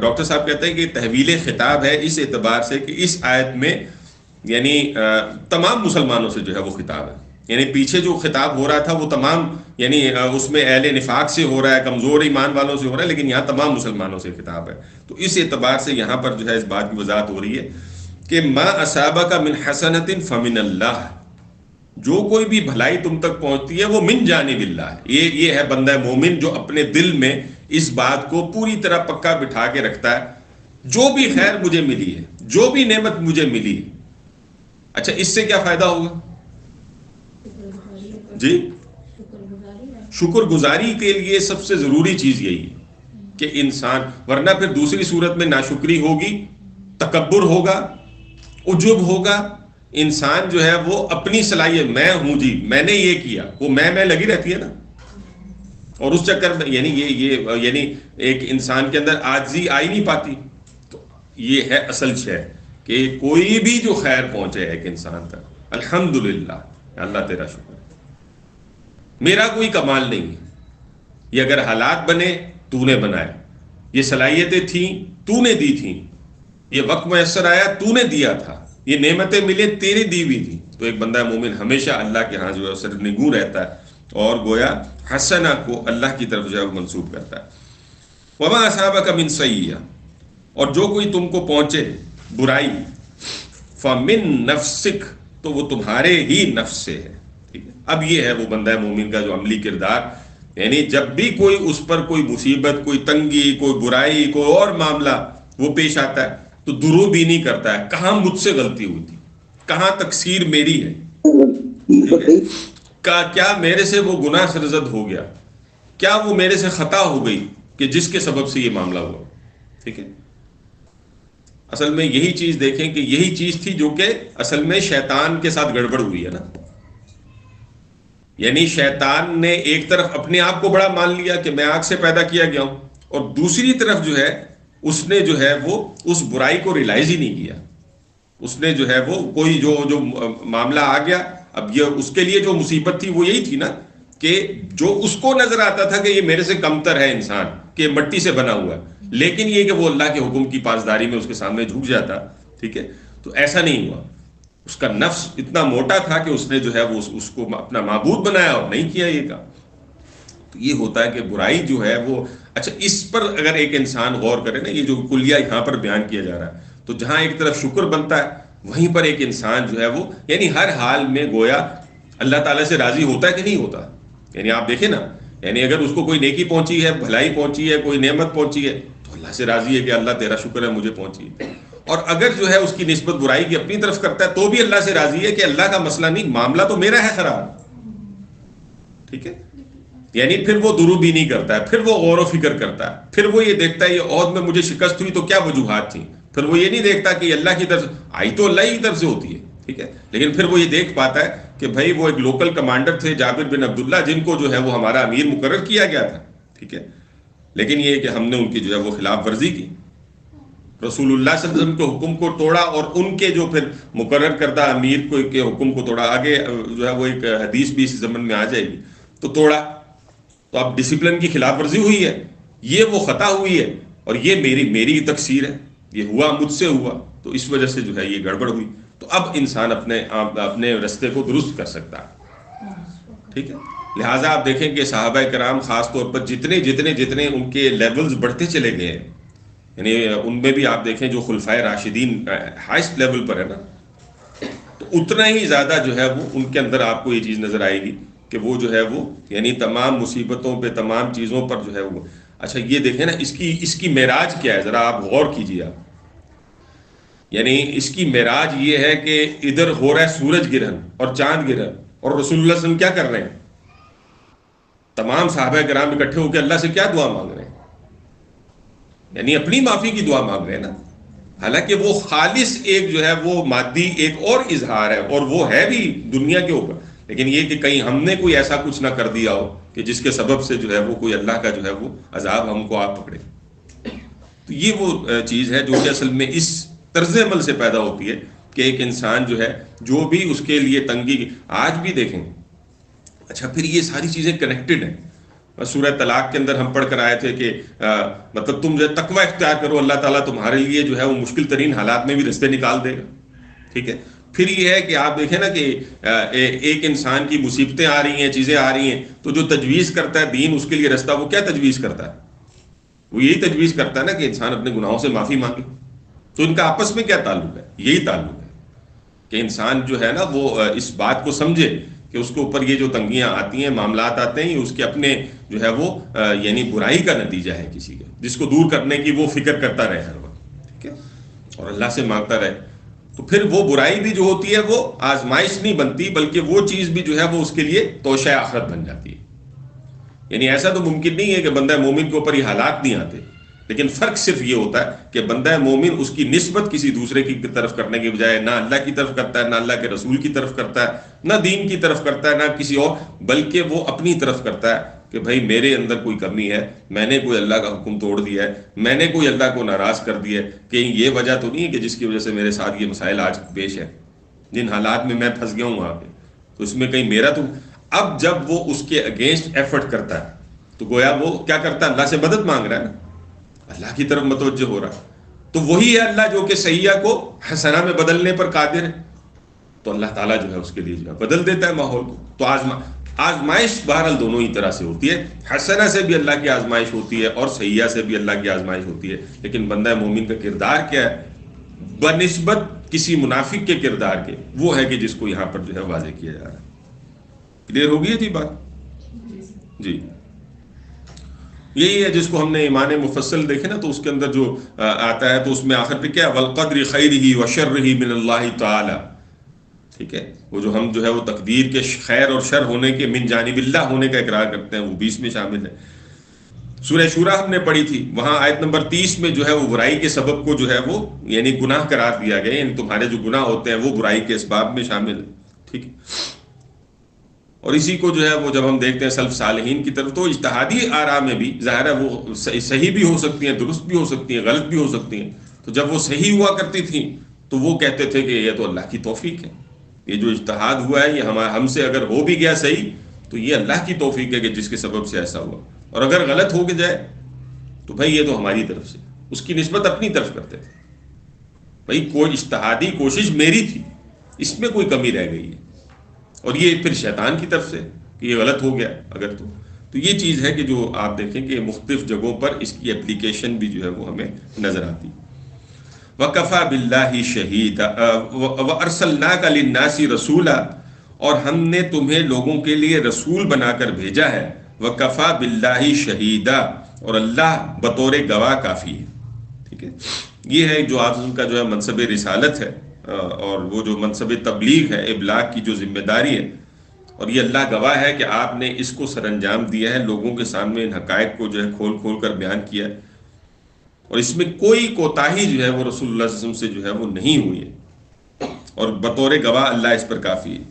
ڈاکٹر صاحب کہتے ہیں کہ تحویل خطاب ہے اس اعتبار سے کہ اس آیت میں یعنی تمام مسلمانوں سے جو ہے وہ خطاب ہے. یعنی پیچھے جو خطاب ہو رہا تھا وہ تمام یعنی اس میں اہل نفاق سے ہو رہا ہے، کمزور ایمان والوں سے ہو رہا ہے، لیکن یہاں تمام مسلمانوں سے خطاب ہے. تو اس اعتبار سے یہاں پر جو ہے اس بات کی وضاحت ہو رہی ہے کہ ما اصابک من حسنۃ فمن اللہ، جو کوئی بھی بھلائی تم تک پہنچتی ہے وہ من جانب اللہ. یہ ہے بندہ مومن جو اپنے دل میں اس بات کو پوری طرح پکا بٹھا کے رکھتا ہے، جو بھی خیر مجھے ملی ہے، جو بھی نعمت مجھے ملی ہے. اچھا اس سے کیا فائدہ ہوگا؟ جی شکر گزاری کے لیے سب سے ضروری چیز یہی ہے کہ انسان، ورنہ پھر دوسری صورت میں ناشکری ہوگی، تکبر ہوگا، عجب ہوگا. انسان جو ہے وہ اپنی صلاحیت، میں ہوں جی، میں نے یہ کیا، وہ میں لگی رہتی ہے نا. اور اس چکر میں یعنی ایک انسان کے اندر عاجزی آ ہی نہیں پاتی. تو یہ ہے اصل شے کہ کوئی بھی جو خیر پہنچے ایک انسان تک، الحمدللہ اللہ تیرا شکر، میرا کوئی کمال نہیں ہے. یہ اگر حالات بنے تو نے بنائے، یہ صلاحیتیں تھیں تو نے دی تھیں، یہ وقت میسر آیا تو نے دیا تھا، یہ نعمتیں ملے تیری دی ہوئی تھی. تو ایک بندہ مومن ہمیشہ اللہ کے ہاں جو ہے سرنگوں رہتا ہے اور گویا حسنہ کو اللہ کی طرف جو ہے وہ منسوب کرتا ہے. وما اصابک من سیئہ، اور جو کوئی تم کو پہنچے برائی، فمن نفسک، تو وہ تمہارے ہی نفس سے ہے. ٹھیک ہے، اب یہ ہے وہ بندہ مومن کا جو عملی کردار. یعنی جب بھی کوئی اس پر کوئی مصیبت، کوئی تنگی، کوئی برائی، کوئی اور معاملہ وہ پیش آتا ہے تو درو بھی نہیں کرتا ہے کہاں مجھ سے غلطی ہوئی تھی، کہاں تقصیر میری ہے، کیا میرے سے وہ گناہ سرزد ہو گیا، کیا وہ میرے سے خطا ہو گئی کہ جس کے سبب سے یہ معاملہ ہوا. ٹھیک ہے، اصل میں یہی چیز دیکھیں کہ یہی چیز تھی جو کہ اصل میں شیطان کے ساتھ گڑبڑ ہوئی ہے نا. یعنی شیطان نے ایک طرف اپنے آپ کو بڑا مان لیا کہ میں آگ سے پیدا کیا گیا ہوں، اور دوسری طرف جو ہے اس نے جو ہے وہ اس برائی کو ریلائز ہی نہیں کیا. اس نے جو ہے وہ کوئی جو معاملہ آ گیا، اب یہ اس کے لیے جو مصیبت تھی وہ یہی تھی نا کہ جو اس کو نظر آتا تھا کہ یہ میرے سے کمتر ہے انسان، کہ مٹی سے بنا ہوا ہے، لیکن یہ کہ وہ اللہ کے حکم کی پاسداری میں اس کے سامنے جھک جاتا. ٹھیک ہے، تو ایسا نہیں ہوا. اس کا نفس اتنا موٹا تھا کہ اس نے جو ہے وہ اس کو اپنا معبود بنایا اور نہیں کیا یہ کام. تو یہ ہوتا ہے کہ برائی جو ہے وہ، اچھا اس پر اگر ایک انسان غور کرے نا، یہ جو کلیہ یہاں پر بیان کیا جا رہا ہے، تو جہاں ایک طرف شکر بنتا ہے وہیں پر ایک انسان جو ہے وہ یعنی ہر حال میں گویا اللہ تعالیٰ سے راضی ہوتا ہے کہ نہیں ہوتا. یعنی آپ دیکھیں نا، یعنی اگر اس کو کوئی نیکی پہنچی ہے، بھلائی پہنچی ہے، کوئی نعمت پہنچی ہے، تو اللہ سے راضی ہے کہ اللہ تیرا شکر ہے مجھے پہنچی ہے. اور اگر جو ہے اس کی نسبت برائی کی اپنی طرف کرتا ہے تو بھی اللہ سے راضی ہے کہ اللہ کا مسئلہ نہیں، معاملہ تو میرا ہے خراب. ٹھیک ہے، یعنی پھر وہ درو بھی نہیں کرتا ہے، پھر وہ غور و فکر کرتا ہے، پھر وہ یہ دیکھتا ہے یہ عہد میں مجھے شکست ہوئی تو کیا وجوہات تھیں. پھر وہ یہ نہیں دیکھتا کہ اللہ کی طرف آئی تو اللہ کی طرف سے ہوتی ہے. ٹھیک ہے، لیکن پھر وہ یہ دیکھ پاتا ہے کہ بھائی وہ ایک لوکل کمانڈر تھے جابر بن عبداللہ، جن کو جو ہے وہ ہمارا امیر مقرر کیا گیا تھا. ٹھیک ہے، لیکن یہ کہ ہم نے ان کی جو ہے وہ خلاف ورزی کی، رسول اللہ صلی اللہ علیہ وسلم کے حکم کو توڑا، اور ان کے جو پھر مقرر کردہ امیر کو کے حکم کو توڑا. آگے جو ہے وہ ایک حدیث بھی اس زمن میں آ جائے گی، تو توڑا. تو اب ڈسپلن کی خلاف ورزی ہوئی ہے، یہ وہ خطا ہوئی ہے، اور یہ میری تقصیر ہے، یہ ہوا مجھ سے ہوا، تو اس وجہ سے جو ہے یہ گڑبڑ ہوئی. تو اب انسان اپنے رستے کو درست کر سکتا ہے. ٹھیک ہے، لہٰذا آپ دیکھیں کہ صحابہ کرام خاص طور پر جتنے ان کے لیولز بڑھتے چلے گئے ہیں، یعنی ان میں بھی آپ دیکھیں جو خلفائے راشدین ہائیسٹ لیول پر ہے نا، تو اتنا ہی زیادہ جو ہے وہ ان کے اندر آپ کو یہ چیز نظر آئے گی کہ وہ جو ہے وہ یعنی تمام مصیبتوں پہ، تمام چیزوں پر جو ہے وہ. اچھا یہ دیکھیں نا، اس کی معراج کیا ہے، ذرا آپ غور کیجیے. آپ یعنی اس کی معراج یہ ہے کہ ادھر ہو رہا ہے سورج گرہن اور چاند گرہن، اور رسول اللہ صلی اللہ علیہ وسلم کیا کر رہے ہیں؟ تمام صحابہ کرام اکٹھے ہو کے اللہ سے کیا دعا مانگ رہے ہیں؟ یعنی اپنی معافی کی دعا مانگ رہے ہیں نا. حالانکہ وہ خالص ایک جو ہے وہ مادی ایک اور اظہار ہے، اور وہ ہے بھی دنیا کے اوپر، لیکن یہ کہ کہیں ہم نے کوئی ایسا کچھ نہ کر دیا ہو کہ جس کے سبب سے جو ہے وہ کوئی اللہ کا جو ہے وہ عذاب ہم کو آ پکڑے. تو یہ وہ چیز ہے جو کہ اصل میں اس طرز عمل سے پیدا ہوتی ہے کہ ایک انسان جو ہے جو بھی اس کے لیے تنگی، آج بھی دیکھیں. اچھا پھر یہ ساری چیزیں کنیکٹڈ ہیں. سورہ طلاق کے اندر ہم پڑھ کر آئے تھے کہ مطلب تم جو ہے تقوی اختیار کرو، اللہ تعالیٰ تمہارے لیے جو ہے وہ مشکل ترین حالات میں بھی رستے نکال دے گا. ٹھیک ہے. پھر یہ ہے کہ آپ دیکھیں نا کہ ایک انسان کی مصیبتیں آ رہی ہیں، چیزیں آ رہی ہیں، تو جو تجویز کرتا ہے دین اس کے لیے رستہ، وہ کیا تجویز کرتا ہے؟ وہ یہی تجویز کرتا ہے نا کہ انسان اپنے گناہوں سے معافی مانگے. تو ان کا آپس میں کیا تعلق ہے؟ یہی تعلق ہے کہ انسان جو ہے نا وہ اس بات کو سمجھے کہ اس کے اوپر یہ جو تنگیاں آتی ہیں، معاملات آتے ہیں، یہ اس کے اپنے جو ہے وہ یعنی برائی کا نتیجہ ہے کسی کا، جس کو دور کرنے کی وہ فکر کرتا رہے ہر وقت. ٹھیک ہے. اور اللہ سے مانگتا رہے. تو پھر وہ برائی بھی جو ہوتی ہے وہ آزمائش نہیں بنتی، بلکہ وہ چیز بھی جو ہے وہ اس کے لیے توشہ آخرت بن جاتی ہے. یعنی ایسا تو ممکن نہیں ہے کہ بندہ مومن کے اوپر یہ حالات نہیں آتے، لیکن فرق صرف یہ ہوتا ہے کہ بندہ مومن اس کی نسبت کسی دوسرے کی طرف کرنے کے بجائے نہ اللہ کی طرف کرتا ہے، نہ اللہ کے رسول کی طرف کرتا ہے، نہ دین کی طرف کرتا ہے، نہ کسی اور، بلکہ وہ اپنی طرف کرتا ہے کہ بھائی میرے اندر کوئی کمی ہے، میں نے کوئی اللہ کا حکم توڑ دیا ہے، میں نے کوئی اللہ کو ناراض کر دیا ہے. کہ یہ وجہ تو نہیں ہے کہ جس کی وجہ سے میرے ساتھ یہ مسائل آج پیش ہے، جن حالات میں میں پھنس گیا ہوں وہاں پہ، تو اس میں کہیں میرا تو. اب جب وہ اس کے اگینسٹ ایفرٹ کرتا ہے تو گویا وہ کیا کرتا ہے؟ اللہ سے مدد مانگ رہا ہے نا، اللہ کی طرف متوجہ ہو رہا. تو وہی ہے اللہ جو کہ سیئہ کو حسنہ میں بدلنے پر قادر ہے. تو اللہ تعالیٰ جو ہے اس کے لیے جو ہے بدل دیتا ہے ماحول کو. تو آزمائش بہرحال دونوں ہی طرح سے ہوتی ہے، حسنہ سے بھی اللہ کی آزمائش ہوتی ہے اور سیئہ سے بھی اللہ کی آزمائش ہوتی ہے. لیکن بندہ مومن کا کردار کیا ہے بنسبت کسی منافق کے کردار کے؟ وہ ہے کہ جس کو یہاں پر جو ہے واضح کیا جا رہا ہے. کلیئر ہو گئی تھی بات؟ جی. یہی ہے جس کو ہم نے ایمان مفصل دیکھے نا، تو اس کے اندر جو آتا ہے تو اس میں آخر پہ کیا والقدر خیرہ وشرہ من اللہ تعالی. ٹھیک ہے. وہ جو ہم جو ہے وہ تقدیر کے خیر اور شر ہونے کے من جانب اللہ ہونے کا اقرار کرتے ہیں، وہ 20 میں شامل ہے. سورہ شورى ہم نے پڑھی تھی، وہاں آیت نمبر 30 میں جو ہے وہ برائی کے سبب کو جو ہے وہ یعنی گناہ قرار دیا گیا، یعنی تمہارے جو گناہ ہوتے ہیں وہ برائی کے اسباب میں شامل ہے. ٹھیک ہے. اور اسی کو جو ہے وہ جب ہم دیکھتے ہیں سلف صالحین کی طرف، تو اجتہادی آراء میں بھی ظاہر ہے وہ صحیح بھی ہو سکتی ہیں، درست بھی ہو سکتی ہیں، غلط بھی ہو سکتی ہیں. تو جب وہ صحیح ہوا کرتی تھیں تو وہ کہتے تھے کہ یہ تو اللہ کی توفیق ہے، یہ جو اجتہاد ہوا ہے یہ ہم سے اگر ہو بھی گیا صحیح تو یہ اللہ کی توفیق ہے کہ جس کے سبب سے ایسا ہوا. اور اگر غلط ہو کے جائے تو بھائی یہ تو ہماری طرف سے، اس کی نسبت اپنی طرف کرتے تھے. بھائی کوئی اجتہادی کوشش میری تھی، اس میں کوئی کمی رہ گئی ہے، اور یہ پھر شیطان کی طرف سے کہ یہ غلط ہو گیا اگر تو یہ چیز ہے کہ جو آپ دیکھیں کہ مختلف جگہوں پر اس کی اپلیکیشن بھی جو ہے وہ ہمیں نظر آتی. وَكَفَى بِاللَّهِ شَهِيدًا وَأَرْسَلْنَاكَ لِلنَّاسِ رَسُولًا، اور ہم نے تمہیں لوگوں کے لیے رسول بنا کر بھیجا ہے. وَكَفَى بِاللَّهِ شَهِيدًا، اور اللہ بطور گواہ کافی ہے. ٹھیک ہے. یہ ہے جو آپ کا جو ہے منصب رسالت ہے، اور وہ جو منصب تبلیغ ہے، ابلاغ کی جو ذمہ داری ہے، اور یہ اللہ گواہ ہے کہ آپ نے اس کو سر انجام دیا ہے، لوگوں کے سامنے ان حقائق کو جو ہے کھول کھول کر بیان کیا ہے، اور اس میں کوئی کوتاہی جو ہے وہ رسول اللہ صلی اللہ علیہ وسلم سے جو ہے وہ نہیں ہوئی ہے، اور بطور گواہ اللہ اس پر کافی ہے.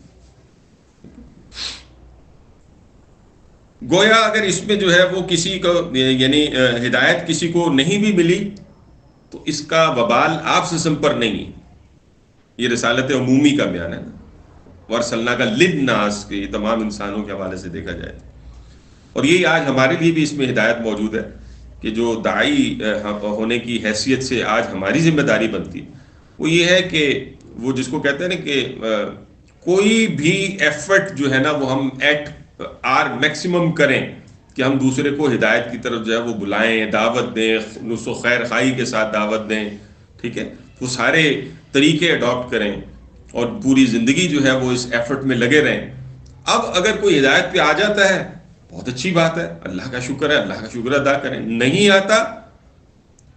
گویا اگر اس میں جو ہے وہ کسی کو یعنی ہدایت کسی کو نہیں بھی ملی تو اس کا وبال آپ سے پر نہیں ہے. یہ رسالت عمومی کا بیان ہے نا، وَأَرْسَلْنَاكَ لِلنَّاسِ کہ یہ تمام انسانوں کے حوالے سے دیکھا جائے. اور یہی آج ہمارے لیے بھی اس میں ہدایت موجود ہے کہ جو داعی ہونے کی حیثیت سے آج ہماری ذمہ داری بنتی ہے وہ یہ ہے کہ وہ جس کو کہتے ہیں نا کہ کوئی بھی ایفرٹ جو ہے نا وہ ہم ایٹ آر میکسیمم کریں کہ ہم دوسرے کو ہدایت کی طرف جو ہے وہ بلائیں، دعوت دیں، نصح و خیر خواہی کے ساتھ دعوت دیں. ٹھیک ہے. وہ سارے طریقے اڈاپٹ کریں اور پوری زندگی جو ہے وہ اس ایفرٹ میں لگے رہیں. اب اگر کوئی ہدایت پہ آ جاتا ہے بہت اچھی بات ہے، اللہ کا شکر ہے، اللہ کا شکر ادا کریں. نہیں آتا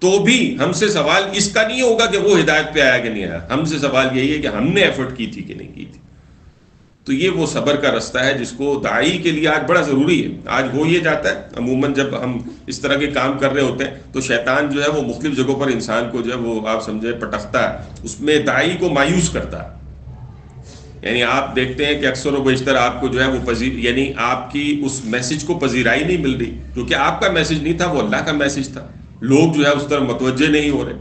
تو بھی ہم سے سوال اس کا نہیں ہوگا کہ وہ ہدایت پہ آیا کہ نہیں آیا، ہم سے سوال یہی ہے کہ ہم نے ایفرٹ کی تھی کہ نہیں کی تھی. تو یہ وہ صبر کا رستہ ہے جس کو داعی کے لیے آج بڑا ضروری ہے. آج ہو یہ جاتا ہے عموماً جب ہم اس طرح کے کام کر رہے ہوتے ہیں تو شیطان جو ہے وہ مختلف جگہوں پر انسان کو جو ہے وہ آپ سمجھے پٹختا ہے، اس میں داعی کو مایوس کرتا ہے. یعنی آپ دیکھتے ہیں کہ اکثر و بیشتر آپ کو جو ہے وہ یعنی آپ کی اس میسج کو پذیرائی نہیں مل رہی، کیونکہ آپ کا میسج نہیں تھا، وہ اللہ کا میسج تھا. لوگ جو ہے اس طرح متوجہ نہیں ہو رہے.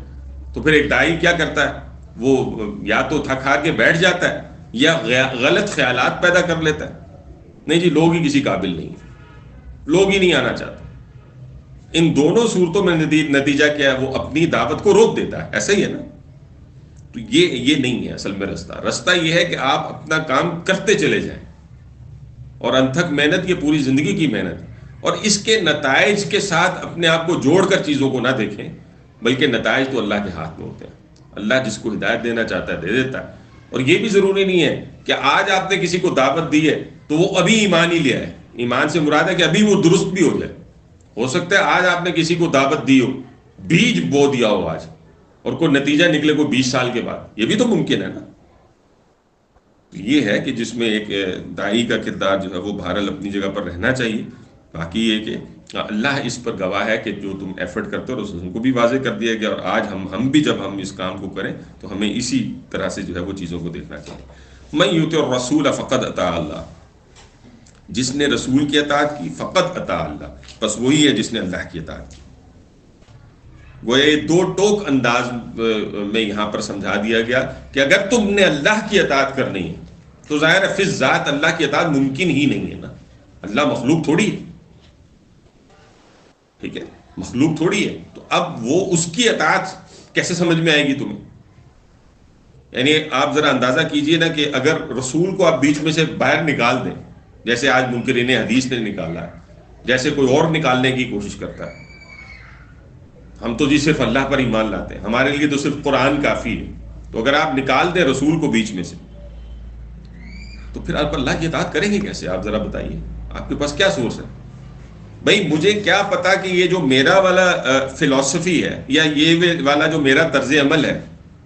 تو پھر ایک داعی کیا کرتا ہے، وہ یا تو تھک ہار کے بیٹھ جاتا ہے یا غلط خیالات پیدا کر لیتا ہے. نہیں جی لوگ ہی کسی قابل نہیں، لوگ ہی نہیں آنا چاہتے. ان دونوں صورتوں میں نتیجہ کیا ہے؟ وہ اپنی دعوت کو روک دیتا ہے. ایسا ہی ہے نا. تو یہ نہیں ہے اصل میں رستہ یہ ہے کہ آپ اپنا کام کرتے چلے جائیں اور انتھک محنت، یہ پوری زندگی کی محنت، اور اس کے نتائج کے ساتھ اپنے آپ کو جوڑ کر چیزوں کو نہ دیکھیں، بلکہ نتائج تو اللہ کے ہاتھ میں ہوتے ہیں. اللہ جس کو ہدایت دینا چاہتا ہے دے دیتا ہے. اور یہ بھی ضروری نہیں ہے کہ آج آپ نے کسی کو دعوت دی ہے تو وہ ابھی ایمان ہی لیا ہے. ایمان سے مراد ہے کہ ابھی وہ درست بھی ہو جائے. ہو سکتا ہے آج آپ نے کسی کو دعوت دی ہو، بیج بو دیا ہو آج، اور کوئی نتیجہ نکلے کو 20 سال کے بعد. یہ بھی تو ممکن ہے نا. یہ ہے کہ جس میں ایک داعی کا کردار جو ہے وہ بہرحال اپنی جگہ پر رہنا چاہیے. باقی یہ کہ اللہ اس پر گواہ ہے کہ جو تم ایفرٹ کرتے ہو ان کو بھی واضح کر دیا گیا. اور آج ہم بھی جب ہم اس کام کو کریں تو ہمیں اسی طرح سے جو ہے وہ چیزوں کو دیکھنا چاہیے. من یطع الرسول فقد اطاع اللہ، جس نے رسول کی اطاعت کی فقد اطاع اللہ، بس وہی ہے جس نے اللہ کی اطاعت کی. گویا یہ دو ٹوک انداز میں یہاں پر سمجھا دیا گیا کہ اگر تم نے اللہ کی اطاعت کرنی ہے تو ظاہر ہے فی ذات اللہ کی اطاعت ممکن ہی نہیں ہے نا. اللہ مخلوق تھوڑی ہے، ٹھیک ہے، مخلوق تھوڑی ہے. تو اب وہ اس کی اطاعت کیسے سمجھ میں آئے گی تمہیں؟ یعنی آپ ذرا اندازہ کیجئے نا کہ اگر رسول کو آپ بیچ میں سے باہر نکال دیں، جیسے آج منکرین حدیث نے نکالا ہے، جیسے کوئی اور نکالنے کی کوشش کرتا ہے. ہم تو جی صرف اللہ پر ایمان لاتے ہیں، ہمارے لیے تو صرف قرآن کافی ہے. تو اگر آپ نکال دیں رسول کو بیچ میں سے تو پھر آپ اللہ کی اطاعت کریں گے کیسے؟ آپ ذرا بتائیے، آپ کے پاس کیا سورس ہے؟ بھائی مجھے کیا پتا کہ یہ جو میرا والا فلسفی ہے یا یہ والا جو میرا طرز عمل ہے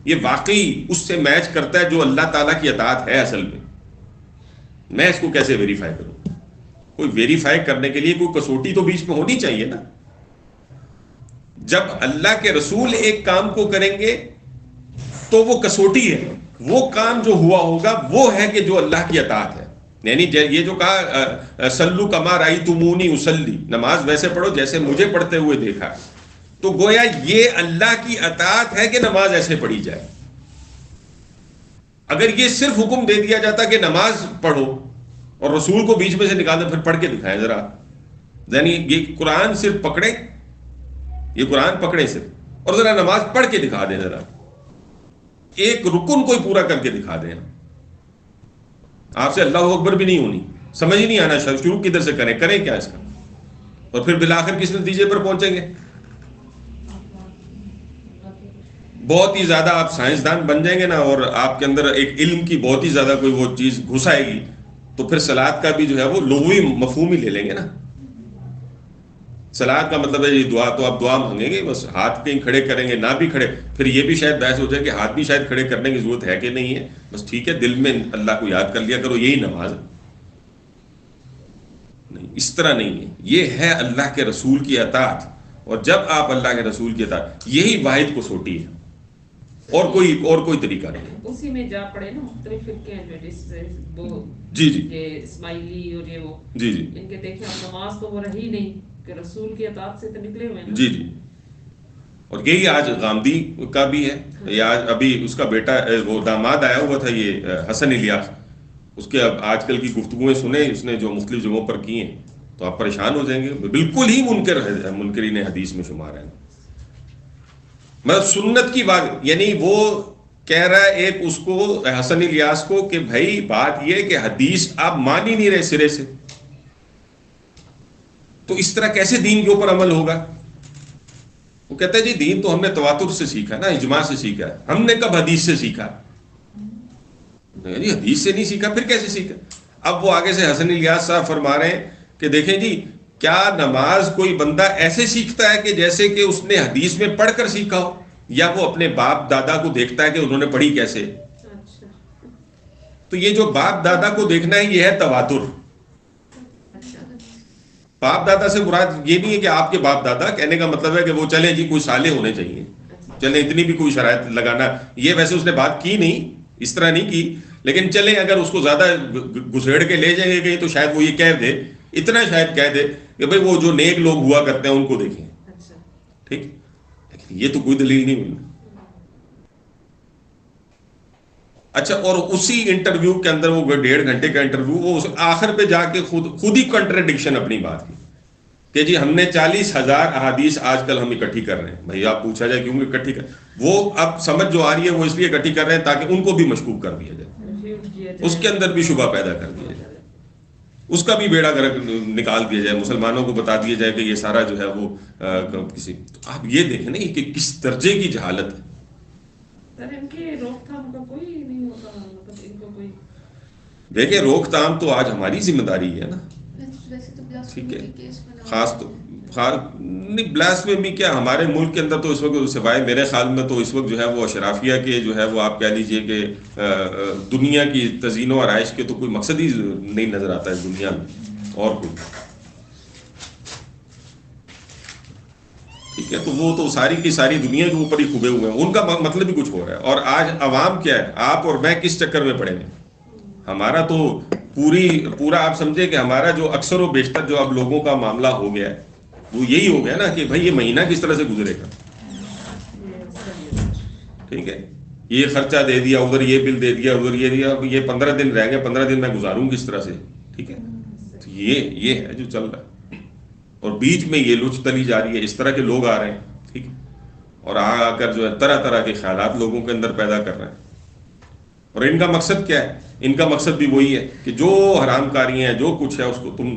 یہ واقعی اس سے میچ کرتا ہے جو اللہ تعالیٰ کی اطاعت ہے اصل میں. میں اس کو کیسے ویریفائی کروں؟ کوئی ویریفائی کرنے کے لیے کوئی کسوٹی تو بیچ میں ہونی چاہیے نا. جب اللہ کے رسول ایک کام کو کریں گے تو وہ کسوٹی ہے، وہ کام جو ہوا ہوگا وہ ہے کہ جو اللہ کی اطاعت ہے. یعنی یہ جو کہا سلو کما رأیتمونی اصلی، نماز ویسے پڑھو جیسے مجھے پڑھتے ہوئے دیکھا، تو گویا یہ اللہ کی اطاعت ہے کہ نماز ایسے پڑھی جائے. اگر یہ صرف حکم دے دیا جاتا کہ نماز پڑھو اور رسول کو بیچ میں سے نکال دیں، پھر پڑھ کے دکھائیں ذرا. یعنی یہ قرآن صرف پکڑیں، یہ قرآن پکڑیں صرف، اور ذرا نماز پڑھ کے دکھا دیں، ذرا ایک رکن کوئی پورا کر کے دکھا دیں. آپ سے اللہ اکبر بھی نہیں ہونی، سمجھ ہی نہیں آنا شروع کدھر سے کریں کیا اس کا، اور پھر بالآخر کس نتیجے پر پہنچیں گے؟ بہت ہی زیادہ آپ سائنسدان بن جائیں گے نا، اور آپ کے اندر ایک علم کی بہت ہی زیادہ کوئی وہ چیز گھس آئے گی، تو پھر صلاۃ کا بھی جو ہے وہ لغوی مفہوم ہی لے لیں گے نا. صلاۃ کا مطلب ہے یہ دعا، تو آپ دعا مانگیں گے، بس ہاتھ کہیں کھڑے کریں گے، نہ بھی کھڑے، پھر یہ بھی شاید بحث ہو جائے کہ ہاتھ بھی شاید کھڑے کرنے کی ضرورت ہے کہ نہیں ہے. بس ٹھیک ہے، دل میں اللہ کو یاد کر لیا کرو، یہی نماز ہے. نہیں، اس طرح نہیں ہے. یہ ہے اللہ کے رسول کی اطاعت، اور جب آپ اللہ کے رسول کی اطاعت، یہی واحد کسوٹی ہے، اور کوئی طریقہ نہیں ہے.
اسی میں جا پڑے نا مختلف فرقے ہیں جو وہ
جی
یہ اسماعیلی اور یہ وہ
جی
ان کے دیکھیں اب نماز تو وہ رہی نہیں کہ رسول کی اطاعت سے تو نکلے ہوئے ہیں.
جی. اور یہی آج غامدی کا بھی ہے. یہ آج ابھی اس کا بیٹا وہ داماد آیا ہوا تھا، یہ حسن الیاس، اس کے اب آج کل کی گفتگویں سنیں اس نے جو مختلف جگہوں پر کی ہیں تو آپ پریشان ہو جائیں گے. بالکل ہی منکرین حدیث میں شمار ہیں. مطلب سنت کی بات، یعنی وہ کہہ رہا ہے ایک اس کو حسن الیاس کو کہ بھائی بات یہ کہ حدیث آپ مان ہی نہیں رہے سرے سے، تو اس طرح کیسے دین کے اوپر عمل ہوگا؟ وہ کہتا ہے جی دین تو ہم نے تواتر سے سیکھا نا، اجماع سے سیکھا ہے. ہم نے کب حدیث سے سیکھا؟ جی حدیث سے نہیں سیکھا، پھر کیسے سیکھا؟ اب وہ آگے سے حسن الیاس صاحب فرما رہے ہیں کہ دیکھیں جی، کیا نماز کوئی بندہ ایسے سیکھتا ہے کہ جیسے کہ اس نے حدیث میں پڑھ کر سیکھا ہو، یا وہ اپنے باپ دادا کو دیکھتا ہے کہ انہوں نے پڑھی کیسے؟ تو یہ جو باپ دادا کو دیکھنا ہے یہ ہے تواتر. باپ دادا سے مراد یہ نہیں ہے کہ آپ کے باپ دادا، کہنے کا مطلب ہے کہ وہ چلیں جی کوئی صالح ہونے چاہیے، چلیں اتنی بھی کوئی شرائط لگانا. یہ ویسے اس نے بات کی نہیں، اس طرح نہیں کی، لیکن چلیں اگر اس کو زیادہ گھسیڑ کے لے جائیں گے تو شاید وہ یہ کہہ دے، اتنا شاید کہہ دے کہ بھئی وہ جو نیک لوگ ہوا کرتے ہیں ان کو دیکھیں. ٹھیک، لیکن یہ تو کوئی دلیل نہیں ہوئی. اچھا، اور اسی انٹرویو کے اندر وہ 1.5 گھنٹے کا انٹرویو، وہ آخر پہ جا کے خود ہی کنٹراڈکشن اپنی بات کی کہ جی ہم نے 40,000 احادیث آج کل ہم اکٹھی کر رہے ہیں. بھائی آپ پوچھا جائے کیوں اکٹھی کر، وہ اب سمجھ جو آ رہی ہے وہ اس لیے اکٹھی کر رہے ہیں تاکہ ان کو بھی مشکوک کر دیا جائے، اس کے اندر بھی شبہ پیدا کر دیا جائے، اس کا بھی بیڑا گرک نکال دیا جائے، مسلمانوں کو بتا دیا جائے کہ یہ سارا جو ہے وہ کسی. تو آپ یہ دیکھیں نا کہ کس درجے کی جہالت ہے.
سر ان کی روک تھام کا کوئی نہیں ہوتا، مطلب ان کو کوئی.
دیکھیں روک تھام تو آج ہماری ذمہ داری ہے نا، ٹھیک ہے. خاص تو نہیں بلاسفیمی کیا ہمارے ملک کے اندر تو اس وقت سوائے میرے خیال میں تو اس وقت جو ہے وہ اشرافیہ کے جو ہے وہ آپ کہہ لیجئے کہ دنیا کی تزئین و آرائش کے تو کوئی مقصد ہی نہیں نظر آتا ہے دنیا میں اور کوئی. ٹھیک ہے، تو وہ تو ساری کی ساری دنیا کے اوپر ہی کھبے ہوئے ہیں، ان کا مطلب ہی کچھ ہو رہا ہے. اور آج عوام کیا ہے، آپ اور میں کس چکر میں پڑے ہیں. ہمارا تو پورا آپ سمجھے کہ ہمارا جو اکثر و بیشتر جو اب لوگوں کا معاملہ ہو گیا ہے وہ یہی ہو گیا نا کہ بھائی یہ مہینہ کس طرح سے گزرے گا. ٹھیک ہے، یہ خرچہ دے دیا، ادھر یہ بل دے دیا، ادھر یہ دیا، یہ 15 دن رہ گئے، 15 دن میں گزاروں کس طرح سے. ٹھیک ہے، تو یہ ہے جو چل رہا ہے. اور بیچ میں یہ لچ تلی جا رہی ہے، اس طرح کے لوگ آ رہے ہیں. ٹھیک ہے، اور آ کر جو ہے طرح طرح کے خیالات لوگوں کے اندر پیدا کر رہے ہیں. اور ان کا مقصد کیا ہے؟ ان کا مقصد بھی وہی ہے کہ جو حرام کاری ہیں جو کچھ ہے اس کو تم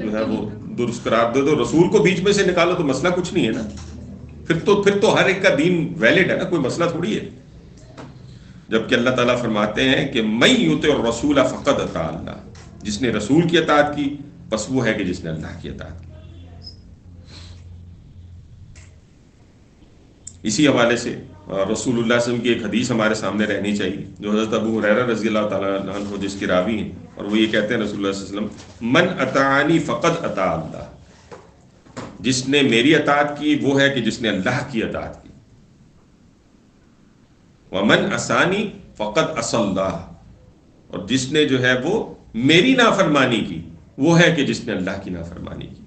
جو ہے وہ درست قرار دے دو، رسول کو بیچ میں سے نکالو تو مسئلہ کچھ نہیں ہے نا. پھر تو ہر ایک کا دین ویلڈ ہے نا، کوئی مسئلہ تھوڑی ہے. جبکہ اللہ تعالیٰ فرماتے ہیں کہ من یطع الرسول فقد اطاع اللہ، جس نے رسول کی اطاعت کی بس وہ ہے کہ جس نے اللہ کی اطاعت کی. اسی حوالے سے رسول اللہ صلی اللہ علیہ وسلم کی ایک حدیث ہمارے سامنے رہنی چاہیے جو حضرت ابو ہریرہ رضی اللہ تعالیٰ عنہ جس کے راوی ہیں، اور وہ یہ کہتے ہیں رسول اللہ صلی اللہ علیہ وسلم من اطاعنی فقد اطاع اللہ، جس نے میری اطاعت کی وہ ہے کہ جس نے اللہ کی اطاعت کی. ومن عصانی فقد عصى اللہ، اور جس نے جو ہے وہ میری نافرمانی کی وہ ہے کہ جس نے اللہ کی نافرمانی کی.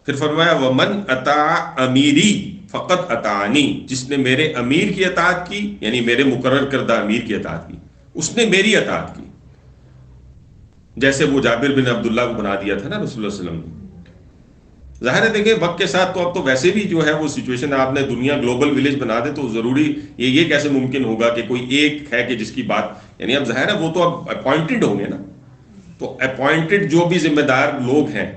پھر فرمایا ومن اطاع امیری فقط اطاعنی، جس نے میرے امیر کی اطاعت کی یعنی میرے مقرر کردہ امیر کی اطاعت کی اس نے میری اطاعت کی. جیسے وہ جابر بن عبداللہ کو بنا دیا تھا نا رسول اللہ صلی اللہ علیہ وسلم نے. ظاہر ہے دیکھیں وقت کے ساتھ تو اب تو ویسے بھی جو ہے وہ سچویشن آپ نے دنیا گلوبل ولیج بنا دے تو ضروری یہ کیسے ممکن ہوگا کہ کوئی ایک ہے کہ جس کی بات یعنی اب ظاہر ہے وہ تو اب اپوائنٹڈ ہوں گے نا. تو اپوائنٹڈ جو بھی ذمہ دار لوگ ہیں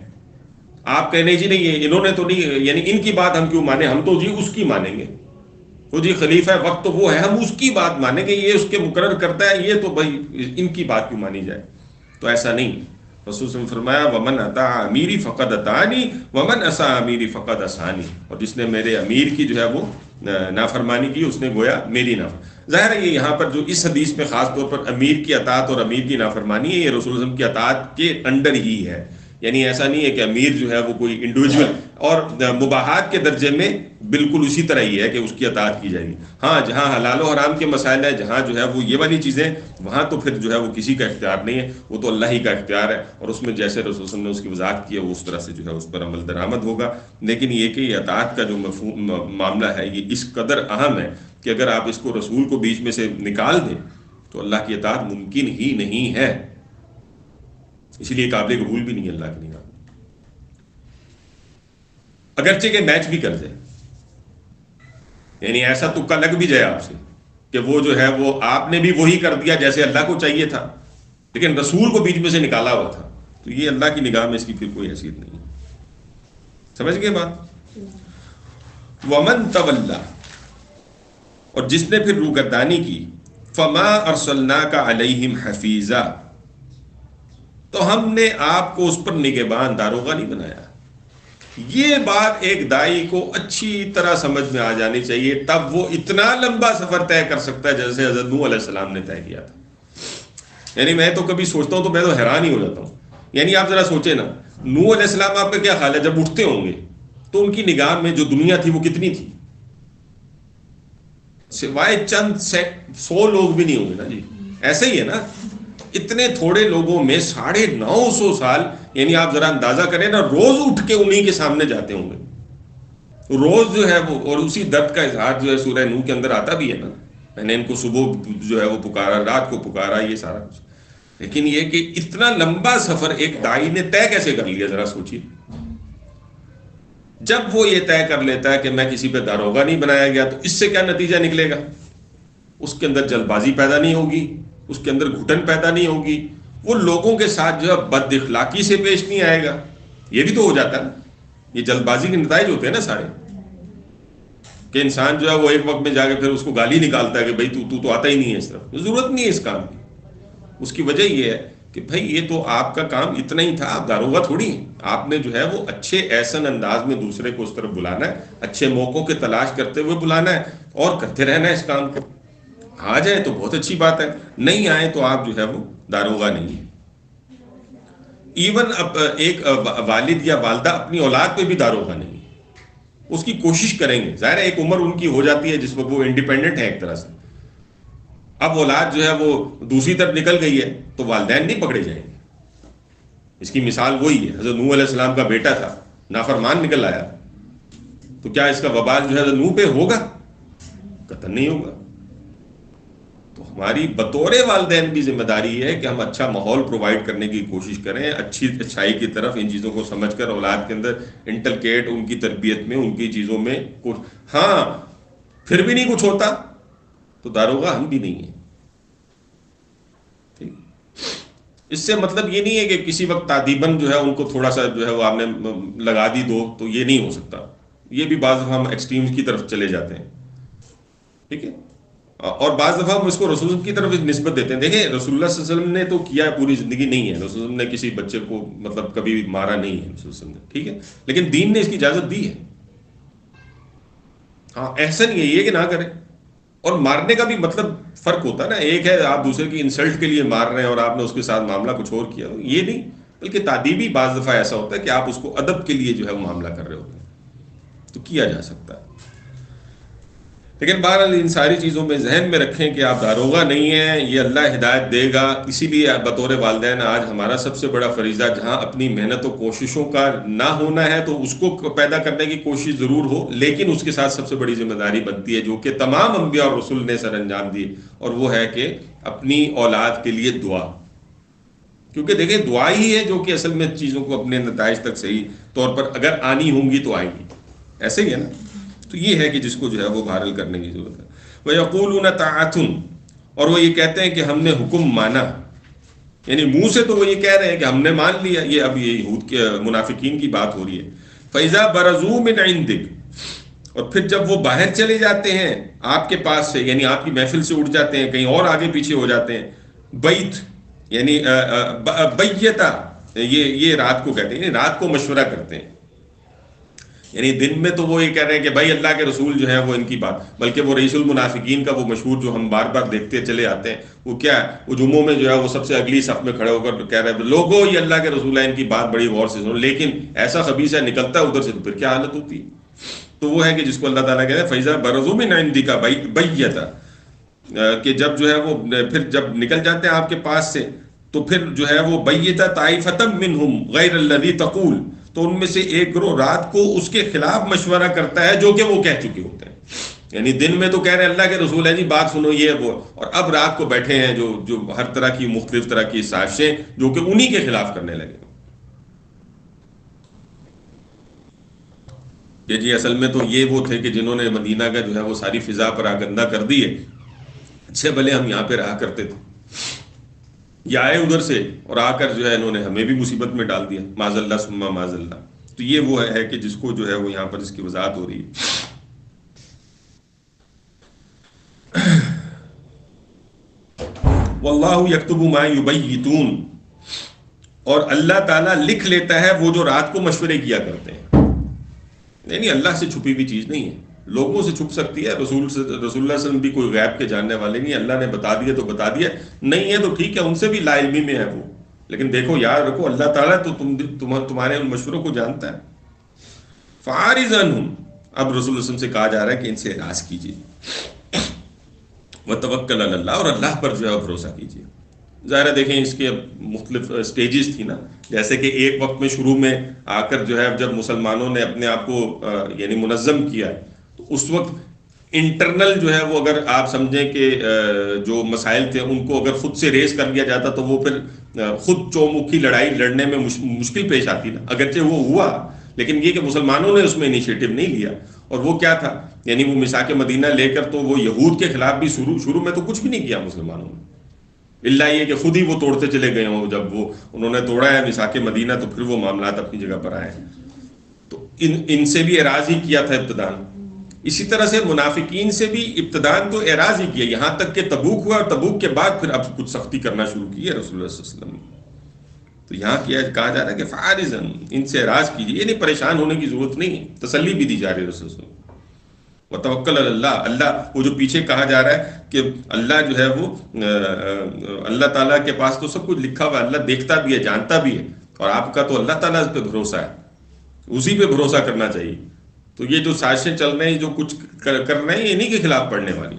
آپ کہنے جی نہیں انہوں نے تو نہیں یعنی ان کی بات ہم کیوں مانیں، ہم تو جی اس کی مانیں گے. وہ جی خلیفہ وقت تو وہ ہے، ہم اس کی بات مانیں گے، یہ اس کے مقرر کرتا ہے، یہ تو بھائی ان کی بات کیوں مانی جائے. تو ایسا نہیں. رسول صلی اللہ علیہ وسلم نے فرمایا ومن اطاع امیری فقد اطاعنی ومن عصى امیری فقد عصانی، اور جس نے میرے امیر کی جو ہے وہ نافرمانی کی اس نے گویا میری نافرمانی. ظاہر ہے یہ یہاں پر جو اس حدیث میں خاص طور پر امیر کی اطاعت اور امیر کی نافرمانی ہے یہ رسول اللہ علیہ وسلم کی اطاعت کے انڈر ہی ہے. یعنی ایسا نہیں ہے کہ امیر جو ہے وہ کوئی انڈیویجول، اور مباحات کے درجے میں بالکل اسی طرح ہی ہے کہ اس کی اطاعت کی جائے گی. ہاں جہاں حلال و حرام کے مسائل ہیں، جہاں جو ہے وہ یہ والی چیزیں، وہاں تو پھر جو ہے وہ کسی کا اختیار نہیں ہے، وہ تو اللہ ہی کا اختیار ہے. اور اس میں جیسے رسول صلی اللہ علیہ وسلم نے اس کی وضاحت کی ہے وہ اس طرح سے جو ہے اس پر عمل درآمد ہوگا. لیکن یہ کہ یہ اطاعت کا جو معاملہ ہے یہ اس قدر اہم ہے کہ اگر آپ اس کو رسول کو بیچ میں سے نکال دیں تو اللہ کی اطاعت ممکن ہی نہیں ہے. اسی لیے قابل قبول بھی نہیں ہے اللہ کی نگاہ میں. اگرچہ کہ میچ بھی کر جائے، یعنی ایسا تکا لگ بھی جائے آپ سے کہ وہ جو ہے وہ آپ نے بھی وہی کر دیا جیسے اللہ کو چاہیے تھا لیکن رسول کو بیچ میں سے نکالا ہوا تھا، تو یہ اللہ کی نگاہ میں اس کی پھر کوئی حیثیت نہیں ہے. سمجھ گئے بات؟ ومن تولا، اور جس نے پھر روگردانی کی، فما ارسلناک علیہم حفیظا، تو ہم نے آپ کو اس پر نگہبان داروغہ نہیں بنایا. یہ بات ایک دائی کو اچھی طرح سمجھ میں آ جانی چاہیے، تب وہ اتنا لمبا سفر طے کر سکتا ہے جیسے حضرت نوح علیہ السلام نے طے کیا تھا. یعنی میں تو کبھی سوچتا ہوں تو میں تو حیران ہی ہو جاتا ہوں. یعنی آپ ذرا سوچیں نا، نوح علیہ السلام آپ کا کیا خیال ہے جب اٹھتے ہوں گے تو ان کی نگاہ میں جو دنیا تھی وہ کتنی تھی؟ سوائے چند 100 لوگ بھی نہیں ہوں گے نا جی. ایسے ہی ہے نا، اتنے تھوڑے لوگوں میں 950 سال، یعنی آپ ذرا اندازہ کریں نا، روز اٹھ کے انہی کے سامنے جاتے ہوں گے روز جو ہے وہ. اور اسی درد کا اظہار جو ہے سورہ نوح کے اندر آتا بھی ہے نا، میں نے ان کو صبح جو ہے وہ پکارا، رات کو پکارا، یہ سارا کچھ. لیکن یہ کہ اتنا لمبا سفر ایک دائی نے طے کیسے کر لیا ذرا سوچیے. جب وہ یہ طے کر لیتا ہے کہ میں کسی پہ داروغہ نہیں بنایا گیا، تو اس سے کیا نتیجہ نکلے گا؟ اس کے اندر جلد بازی پیدا نہیں ہوگی، اس کے اندر گھٹن پیدا نہیں ہوگی، وہ لوگوں کے ساتھ جو ہے بد اخلاقی سے پیش نہیں آئے گا. یہ بھی تو ہو جاتا ہے نا، یہ جلد بازی کے نتائج ہوتے ہیں نا سارے، کہ انسان جو ہے وہ ایک وقت میں جا کے پھر اس کو گالی نکالتا ہے کہ بھائی تو آتا ہی نہیں ہے اس طرف. ضرورت نہیں ہے اس کام کی. اس کی وجہ یہ ہے کہ بھائی یہ تو آپ کا کام اتنا ہی تھا، آپ داروغہ تھوڑی ہیں. آپ نے جو ہے وہ اچھے احسن انداز میں دوسرے کو اس طرف بلانا ہے، اچھے موقعوں کی تلاش کرتے ہوئے بلانا ہے اور کرتے رہنا ہے اس کام کو. آ جائے تو بہت اچھی بات ہے، نہیں آئے تو آپ جو ہے وہ داروغہ نہیں ہے. ایون اب ایک والد یا والدہ اپنی اولاد پہ بھی داروغہ نہیں ہے، اس کی کوشش کریں گے. ظاہر ہے ایک عمر ان کی ہو جاتی ہے جس وقت وہ انڈیپینڈنٹ ہے ایک طرح سے. اب اولاد جو ہے وہ دوسری طرف نکل گئی ہے تو والدین نہیں پکڑے جائیں گے. اس کی مثال وہی ہے، حضرت نوح علیہ السلام کا بیٹا تھا، نافرمان نکل آیا، تو کیا اس کا وبال جو ہے حضرت نوح پہ ہوگا؟ قطعاً نہیں ہوگا. تو ہماری بطور والدین بھی ذمہ داری ہے کہ ہم اچھا ماحول پرووائڈ کرنے کی کوشش کریں، اچھائی کی طرف ان چیزوں کو سمجھ کر اولاد کے اندر انٹلکیٹ، ان کی تربیت میں، ان کی چیزوں میں ہاں پھر بھی نہیں کچھ ہوتا تو داروغہ ہم بھی نہیں ہیں. اس سے مطلب یہ نہیں ہے کہ کسی وقت تعدیباً جو ہے ان کو تھوڑا سا جو ہے وہ آپ نے لگا دی دو، تو یہ نہیں ہو سکتا. یہ بھی بعض دفعہ ہم ایکسٹریمز کی طرف چلے جاتے ہیں، ٹھیک ہے. اور بعض دفعہ ہم اس کو رسول کی طرف نسبت دیتے ہیں. دیکھیں رسول اللہ صلی اللہ علیہ وسلم نے تو کیا ہے، پوری زندگی نہیں ہے، رسول اللہ علیہ وسلم نے کسی بچے کو مطلب کبھی بھی مارا نہیں ہے رسول اللہ علیہ وسلم نے، ٹھیک ہے، لیکن دین نے اس کی اجازت دی ہے. ہاں احسن یہی ہے کہ نہ کریں. اور مارنے کا بھی مطلب فرق ہوتا ہے نا، ایک ہے آپ دوسرے کی انسلٹ کے لیے مار رہے ہیں اور آپ نے اس کے ساتھ معاملہ کچھ اور کیا، یہ نہیں، بلکہ تعدیبی بعض دفعہ ایسا ہوتا ہے کہ آپ اس کو ادب کے لیے جو ہے وہ معاملہ کر رہے ہوتے ہیں، تو کیا جا سکتا ہے. لیکن بہرحال ان ساری چیزوں میں ذہن میں رکھیں کہ آپ داروغہ نہیں ہیں، یہ اللہ ہدایت دے گا. اسی لیے بطور والدین آج ہمارا سب سے بڑا فریضہ، جہاں اپنی محنت و کوششوں کا نہ ہونا ہے تو اس کو پیدا کرنے کی کوشش ضرور ہو، لیکن اس کے ساتھ سب سے بڑی ذمہ داری بنتی ہے جو کہ تمام انبیاء اور رسول نے سر انجام دی، اور وہ ہے کہ اپنی اولاد کے لیے دعا. کیونکہ دیکھیں دعا ہی ہے جو کہ اصل میں چیزوں کو اپنے نتائج تک صحیح طور پر اگر آنی ہوں گی تو آئیں گی. ایسے ہی ہے نا. تو یہ ہے کہ جس کو جو ہے وہ بہرحال کرنے کی ضرورت ہے. وَيَقُولُونَ طَاعَةٌ، اور وہ یہ کہتے ہیں کہ ہم نے حکم مانا، یعنی منہ سے تو وہ یہ کہہ رہے ہیں کہ ہم نے مان لیا. یہ اب یہ یہود کے منافقین کی بات ہو رہی ہے. فَإِذَا بَرَزُوا مِنْ عِنْدِكَ، اور پھر جب وہ باہر چلے جاتے ہیں آپ کے پاس سے، یعنی آپ کی محفل سے اٹھ جاتے ہیں، کہیں اور آگے پیچھے ہو جاتے ہیں. بیت یعنی بیتا، یہ رات کو کہتے ہیں، یعنی رات کو مشورہ کرتے ہیں. یعنی دن میں تو وہ یہ کہہ رہے ہیں کہ بھائی اللہ کے رسول جو ہے وہ ان کی بات، بلکہ وہ رئیس المنافقین کا وہ مشہور جو ہم بار بار دیکھتے چلے آتے ہیں، وہ کیا ہے، وہ جمعوں میں جو ہے وہ سب سے اگلی صف میں کھڑے ہو کر کہہ رہے ہیں لوگوں یہ اللہ کے رسول ہے، ان کی بات بڑی غور سے سنو. لیکن ایسا خبیث ہے نکلتا ہے ادھر سے، تو پھر کیا حالت ہوتی ہے. تو وہ ہے کہ جس کو اللہ تعالیٰ کہتے ہیں فیضا برزوا من عندک بیتا، کہ جب جو ہے وہ پھر جب نکل جاتے ہیں آپ کے پاس سے تو پھر جو ہے وہ بیتا طائفۃ منہم غیر الذی تقول، تو ان میں سے ایک گروہ رات کو اس کے خلاف مشورہ کرتا ہے جو کہ وہ کہہ چکے ہوتے ہیں. یعنی دن میں تو کہہ رہے ہیں اللہ کے رسول ہے جی بات سنو یہ وہ، اور اب رات کو بیٹھے ہیں جو ہر طرح کی مختلف طرح کی سازشیں جو کہ انہی کے خلاف کرنے لگے. کہ جی اصل میں تو یہ وہ تھے کہ جنہوں نے مدینہ کا جو ہے وہ ساری فضا پر آگندہ کر دی ہے، اچھے بھلے ہم یہاں پہ رہا کرتے تھے، یہ آئے ادھر سے اور آ کر جو ہے انہوں نے ہمیں بھی مصیبت میں ڈال دیا، معاذ اللہ ثم معاذ اللہ. تو یہ وہ ہے کہ جس کو جو ہے وہ یہاں پر اس کی وضاحت ہو رہی ہے. واللہ یکتب ما یبیتون، اور اللہ تعالیٰ لکھ لیتا ہے وہ جو رات کو مشورے کیا کرتے ہیں. نہیں اللہ سے چھپی ہوئی چیز نہیں ہے، لوگوں سے چھپ سکتی ہے، رسول اللہ صلی اللہ علیہ وسلم بھی کوئی غیب کے جاننے والے نہیں، اللہ نے بتا دیا تو بتا دیا، نہیں ہے تو ٹھیک ہے ان سے بھی لا علمی میں ہے وہ، لیکن دیکھو یاد رکھو اللہ تعالیٰ تو تمہارے ان مشوروں کو جانتا ہے. فَعَارِضْ عَنْهُمْ، اب رسول اللہ صلی اللہ علیہ وسلم سے کہا جا رہا ہے کہ ان سے اعراض کیجیے. وَتَوَكَّلْ عَلَى اللَّهِ، اور اللہ پر جو ہے بھروسہ کیجیے. ظاہر ہے دیکھیں اس کے مختلف سٹیجز تھی نا، جیسے کہ ایک وقت میں شروع میں آ کر جو ہے جب مسلمانوں نے اپنے آپ کو یعنی منظم کیا تو اس وقت انٹرنل جو ہے وہ اگر آپ سمجھیں کہ جو مسائل تھے ان کو اگر خود سے ریز کر لیا جاتا تو وہ پھر خود چومکھی لڑائی لڑنے میں مشکل پیش آتی نا. اگرچہ وہ ہوا لیکن یہ کہ مسلمانوں نے اس میں انیشیٹو نہیں لیا. اور وہ کیا تھا، یعنی وہ میثاق مدینہ لے کر تو وہ یہود کے خلاف بھی شروع میں تو کچھ بھی نہیں کیا مسلمانوں نے، الا یہ کہ خود ہی وہ توڑتے چلے گئے ہوں. جب وہ انہوں نے توڑا ہے میثاق مدینہ تو پھر وہ معاملات اپنی جگہ پر آئے. تو ان سے بھی اعراض ہی کیا تھا ابتدان. اسی طرح سے منافقین سے بھی ابتدان تو اعراض ہی کیا، یہاں تک کہ تبوک ہوا اور تبوک کے بعد پھر اب کچھ سختی کرنا شروع کی ہے رسول اللہ صلی اللہ علیہ وسلم نے. تو یہاں کہا جا رہا ہے کہ فارزن، ان سے اعراض کیجیے، یعنی پریشان ہونے کی ضرورت نہیں، تسلی بھی دی جا رہی ہے رسول اللہ. وتوکل علی اللہ، اللہ وہ جو پیچھے کہا جا رہا ہے کہ اللہ جو ہے وہ اللہ تعالیٰ کے پاس تو سب کچھ لکھا ہوا ہے، اللہ دیکھتا بھی ہے، جانتا بھی ہے، اور آپ کا تو اللہ تعالیٰ پہ بھروسہ ہے، اسی پہ بھروسہ کرنا چاہیے. تو یہ جو سازشیں چل رہے ہیں، جو کچھ کر رہے ہیں، انہی کے خلاف پڑھنے والی.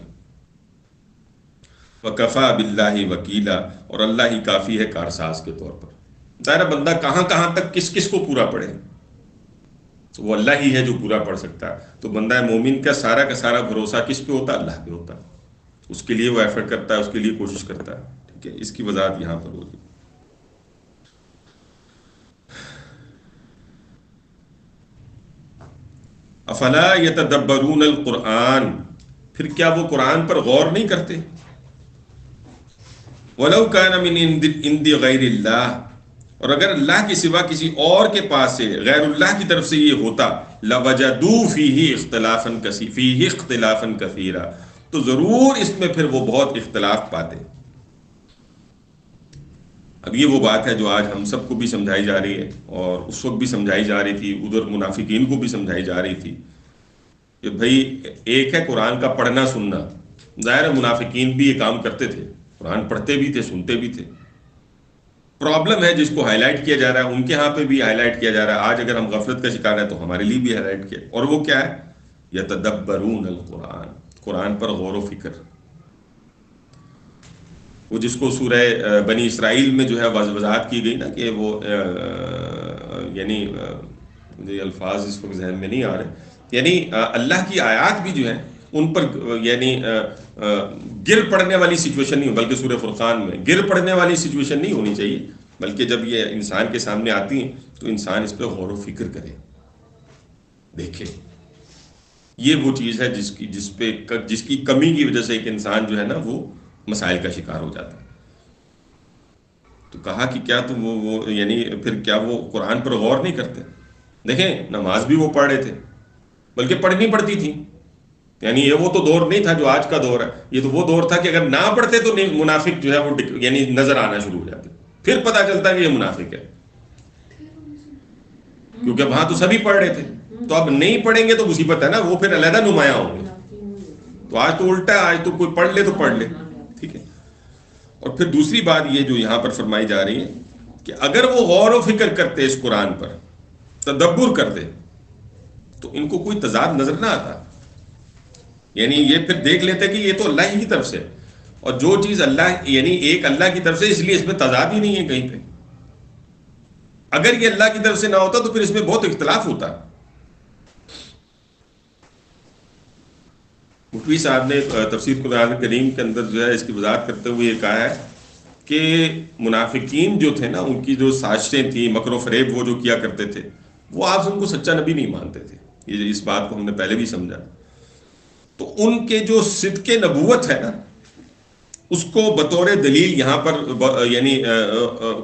وَكَفَى بِاللَّهِ وَكِيلًا، اور اللہ ہی کافی ہے کارساز کے طور پر. ظاہر بندہ کہاں تک کس کو پورا پڑھے، وہ اللہ ہی ہے جو پورا پڑھ سکتا ہے. تو بندہ مومن کا سارا بھروسہ کس پہ ہوتا ہے؟ اللہ پہ ہوتا ہے. اس کے لیے وہ ایفرٹ کرتا ہے، اس کے لیے کوشش کرتا ہے. ٹھیک ہے، اس کی وضاحت یہاں پر ہوگی. افلا یتدبرون القرآن، پھر کیا وہ قرآن پر غور نہیں کرتے؟ ولو کان من عند غیر اللہ، اور اگر اللہ کے سوا کسی اور کے پاس سے، غیر اللہ کی طرف سے یہ ہوتا، لوجدوا فیہ اختلافا کثیرا، تو ضرور اس میں پھر وہ بہت اختلاف پاتے. اب یہ وہ بات ہے جو آج ہم سب کو بھی سمجھائی جا رہی ہے، اور اس وقت بھی سمجھائی جا رہی تھی، ادھر منافقین کو بھی سمجھائی جا رہی تھی کہ بھائی ایک ہے قرآن کا پڑھنا سننا. ظاہر ہے منافقین بھی یہ کام کرتے تھے، قرآن پڑھتے بھی تھے، سنتے بھی تھے. پرابلم ہے جس کو ہائی لائٹ کیا جا رہا ہے، ان کے ہاں پہ بھی ہائی لائٹ کیا جا رہا ہے. آج اگر ہم غفلت کا شکار ہیں تو ہمارے لیے بھی ہائی لائٹ کیا، اور وہ کیا ہے؟ یتدبرون القرآن، قرآن پر غور و فکر. وہ جس کو سورہ بنی اسرائیل میں جو ہے وضاحت کی گئی نا، کہ وہ یعنی مجھے الفاظ اس وقت ذہن میں نہیں آ رہے، یعنی اللہ کی آیات بھی جو ہیں ان پر یعنی گر پڑنے والی سچویشن نہیں ہو، بلکہ سورہ فرقان میں گر پڑنے والی سچویشن نہیں ہونی چاہیے، بلکہ جب یہ انسان کے سامنے آتی ہیں تو انسان اس پہ غور و فکر کرے، دیکھے. یہ وہ چیز ہے جس کی کمی کی وجہ سے ایک انسان جو ہے نا وہ مسائل کا شکار ہو جاتا ہے. تو کہا کہ کیا تم وہ یعنی پھر کیا وہ قرآن پر غور نہیں کرتے؟ دیکھیں نماز بھی وہ پڑھ رہے تھے، بلکہ پڑھنی پڑتی تھی. یعنی یہ وہ تو دور نہیں تھا جو آج کا دور ہے، یہ تو وہ دور تھا کہ اگر نہ پڑھتے تو منافق جو ہے وہ یعنی نظر آنا شروع ہو جاتے، پھر پتہ چلتا ہے کہ یہ منافق ہے، کیونکہ وہاں تو سبھی پڑھ رہے تھے. تو اب نہیں پڑھیں گے تو مصیبت ہے نا، وہ پھر علیحدہ نمایاں ہوں گے. تو آج تو الٹا ہے، آج تو کوئی پڑھ لے تو پڑھ لے. ٹھیک ہے. اور پھر دوسری بات یہ جو یہاں پر فرمائی جا رہی ہے کہ اگر وہ غور و فکر کرتے، اس قرآن پر تدبر کرتے، تو ان کو کوئی تضاد نظر نہ آتا. یعنی یہ پھر دیکھ لیتے کہ یہ تو اللہ ہی کی طرف سے، اور جو چیز اللہ یعنی ایک اللہ کی طرف سے، اس لیے اس میں تضاد ہی نہیں ہے کہیں پہ. اگر یہ اللہ کی طرف سے نہ ہوتا تو پھر اس میں بہت اختلاف ہوتا. مفتی صاحب نے تفسیر قرآن کریم کے اندر جو ہے اس کی وضاحت کرتے ہوئے یہ کہا ہے کہ منافقین جو تھے نا، ان کی جو سازشیں تھیں، مکر و فریب وہ جو کیا کرتے تھے، وہ آپ ان کو سچا نبی نہیں مانتے تھے. یہ اس بات کو ہم نے پہلے بھی سمجھا. تو ان کے جو صدق نبوت ہے نا، اس کو بطور دلیل یہاں پر یعنی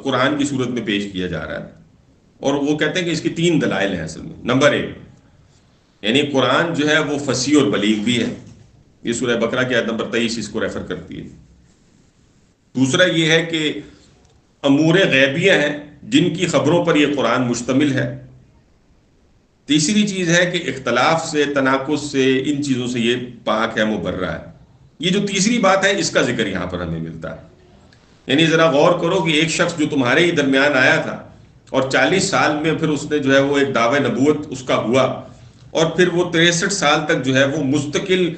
قرآن کی صورت میں پیش کیا جا رہا ہے. اور وہ کہتے ہیں کہ اس کی 3 دلائل ہیں اصل میں. نمبر 1 یعنی قرآن جو ہے وہ فصیح اور بلیغ بھی ہے، یہ سورہ بقرہ کی آیت نمبر 23 اس کو ریفر کرتی ہے. دوسرا یہ ہے کہ امور غیبیہ ہیں جن کی خبروں پر یہ قرآن مشتمل ہے. تیسری چیز ہے کہ اختلاف سے، تناقض سے، ان چیزوں سے یہ پاک ہے، مبرہ ہے. یہ جو تیسری بات ہے اس کا ذکر یہاں پر ہمیں ملتا ہے. یعنی ذرا غور کرو کہ ایک شخص جو تمہارے ہی درمیان آیا تھا اور 40 سال میں پھر اس نے جو ہے وہ ایک دعوی نبوت اس کا ہوا، اور پھر وہ 63 سال تک جو ہے وہ مستقل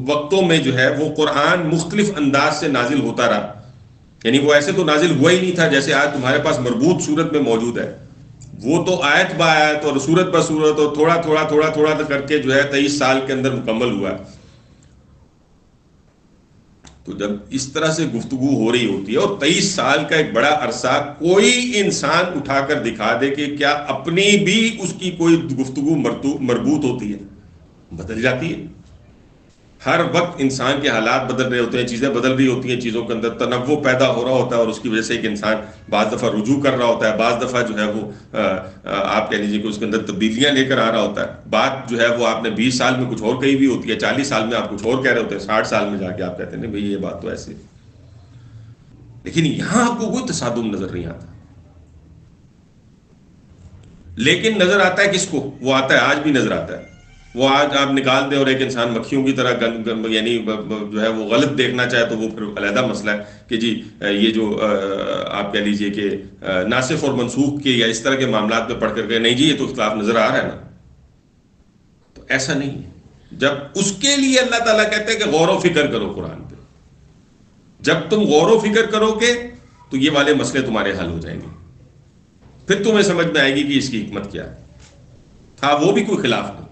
وقتوں میں جو ہے وہ قرآن مختلف انداز سے نازل ہوتا رہا. یعنی وہ ایسے تو نازل ہوا ہی نہیں تھا جیسے آج تمہارے پاس مربوط صورت میں موجود ہے. وہ تو آیت با آیت اور صورت با صورت اور تھوڑا تھوڑا تھوڑا تھوڑا کر کے جو ہے 23 سال کے اندر مکمل ہوا. تو جب اس طرح سے گفتگو ہو رہی ہوتی ہے، اور 23 سال کا ایک بڑا عرصہ کوئی انسان اٹھا کر دکھا دے کہ کیا اپنی بھی اس کی کوئی گفتگو مربوط ہوتی ہے، بدل جاتی ہے. ہر وقت انسان کے حالات بدل رہے ہوتے ہیں، چیزیں بدل رہی ہوتی ہیں، چیزوں کے اندر تنوع پیدا ہو رہا ہوتا ہے، اور اس کی وجہ سے ایک انسان بعض دفعہ رجوع کر رہا ہوتا ہے، بعض دفعہ جو ہے وہ آپ کہہ لیجیے کہ اس کے اندر تبدیلیاں لے کر آ رہا ہوتا ہے. بات جو ہے وہ آپ نے 20 سال میں کچھ اور کہی ہوئی ہوتی ہے، 40 سال میں آپ کچھ اور کہہ رہے ہوتے ہیں، 60 سال میں جا کے آپ کہتے ہیں بھئی یہ بات تو ایسے. لیکن یہاں آپ کو کوئی تصادم نظر نہیں آتا. لیکن نظر آتا ہے کس کو؟ وہ آتا ہے، آج بھی نظر آتا ہے. وہ آج آپ نکال دیں اور ایک انسان مکھیوں کی طرح یعنی جو ہے وہ غلط دیکھنا چاہے تو وہ پھر علیحدہ مسئلہ ہے کہ جی یہ جو آپ کہہ لیجئے کہ ناسخ اور منسوخ کے یا اس طرح کے معاملات میں پڑھ کر کے نہیں جی یہ تو اختلاف نظر آ رہا ہے نا. تو ایسا نہیں ہے. جب اس کے لیے اللہ تعالیٰ کہتے ہیں کہ غور و فکر کرو قرآن پہ. جب تم غور و فکر کرو گے تو یہ والے مسئلے تمہارے حل ہو جائیں گے. پھر تمہیں سمجھ میں آئے گی کہ اس کی حکمت کیا ہے. تھا وہ بھی کوئی خلاف نہیں.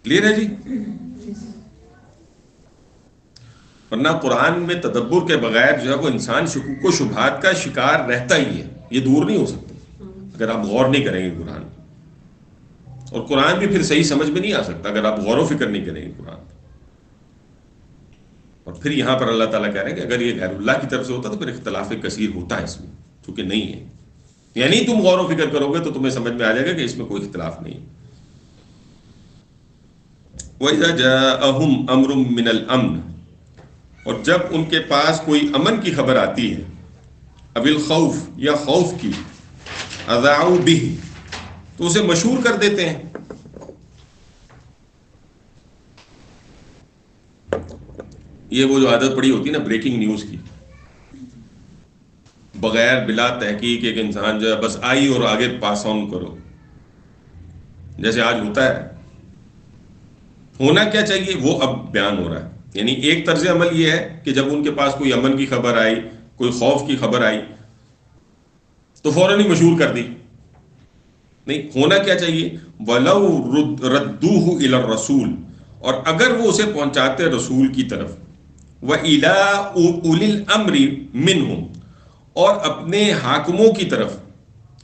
کلیئر ہے جی؟ ورنہ قرآن میں تدبر کے بغیر جو ہے وہ انسان شکوک و شبہات کا شکار رہتا ہی ہے. یہ دور نہیں ہو سکتی اگر آپ غور نہیں کریں گے قرآن. اور قرآن بھی پھر صحیح سمجھ میں نہیں آ سکتا اگر آپ غور و فکر نہیں کریں گے قرآن. اور پھر یہاں پر اللہ تعالیٰ کہہ رہے ہیں کہ اگر یہ غیر اللہ کی طرف سے ہوتا تو پھر اختلاف کثیر ہوتا ہے اس میں، چونکہ نہیں ہے. یعنی تم غور و فکر کرو گے تو تمہیں سمجھ میں آ جائے گا کہ اس میں کوئی اختلاف نہیں ہے. وَإِذَا جَاءَهُمْ أَمْرٌ مِّنَ الْأَمْنِ، اور جب ان کے پاس کوئی امن کی خبر آتی ہے، اب الخوف یا خوف کی، اذاعوا بِهِ تو اسے مشہور کر دیتے ہیں. یہ وہ جو عادت پڑی ہوتی ہے نا بریکنگ نیوز کی، بغیر بلا تحقیق ایک انسان جو ہے بس آئی اور آگے پاس آن کرو، جیسے آج ہوتا ہے. ہونا کیا چاہیے وہ اب بیان ہو رہا ہے. یعنی ایک طرز عمل یہ ہے کہ جب ان کے پاس کوئی امن کی خبر آئی، کوئی خوف کی خبر آئی تو فوراً ہی مشہور کر دی. نہیں، ہونا کیا چاہیے؟ وَلَوْ رَدُّوهُ إِلَى الرَّسُولِ، اور اگر وہ اسے پہنچاتے رسول کی طرف، وَإِلَىٰ أُولِي الْأَمْرِ مِنْهُمْ، اور اپنے حاکموں کی طرف،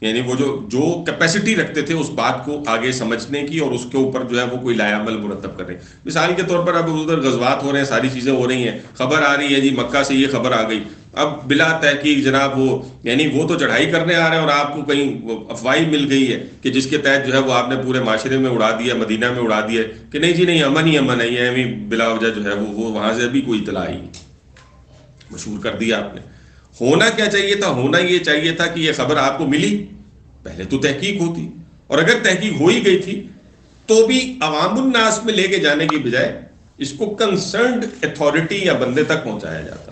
یعنی وہ جو کیپیسٹی رکھتے تھے اس بات کو آگے سمجھنے کی اور اس کے اوپر جو ہے وہ کوئی لائے عمل مرتب کر رہے ہیں. مثال کے طور پر اب ادھر غزوات ہو رہے ہیں، ساری چیزیں ہو رہی ہیں، خبر آ رہی ہے جی مکہ سے یہ خبر آ گئی. اب بلا تحقیق جناب وہ تو چڑھائی کرنے آ رہے ہیں اور آپ کو کہیں افواہی مل گئی ہے کہ جس کے تحت جو ہے وہ آپ نے پورے معاشرے میں اڑا دیا، مدینہ میں اڑا دیا کہ نہیں جی نہیں امن ہی امن ہے، یہ بلا وجہ جو ہے وہ وہاں سے ابھی کوئی اطلاع آئی، مشہور کر دیا آپ نے. ہونا کیا چاہیے تھا؟ ہونا یہ چاہیے تھا کہ یہ خبر آپ کو ملی، پہلے تو تحقیق ہوتی، اور اگر تحقیق ہو ہی گئی تھی تو بھی عوام الناس میں لے کے جانے کی بجائے اس کو کنسرنڈ اتھارٹی یا بندے تک پہنچایا جاتا،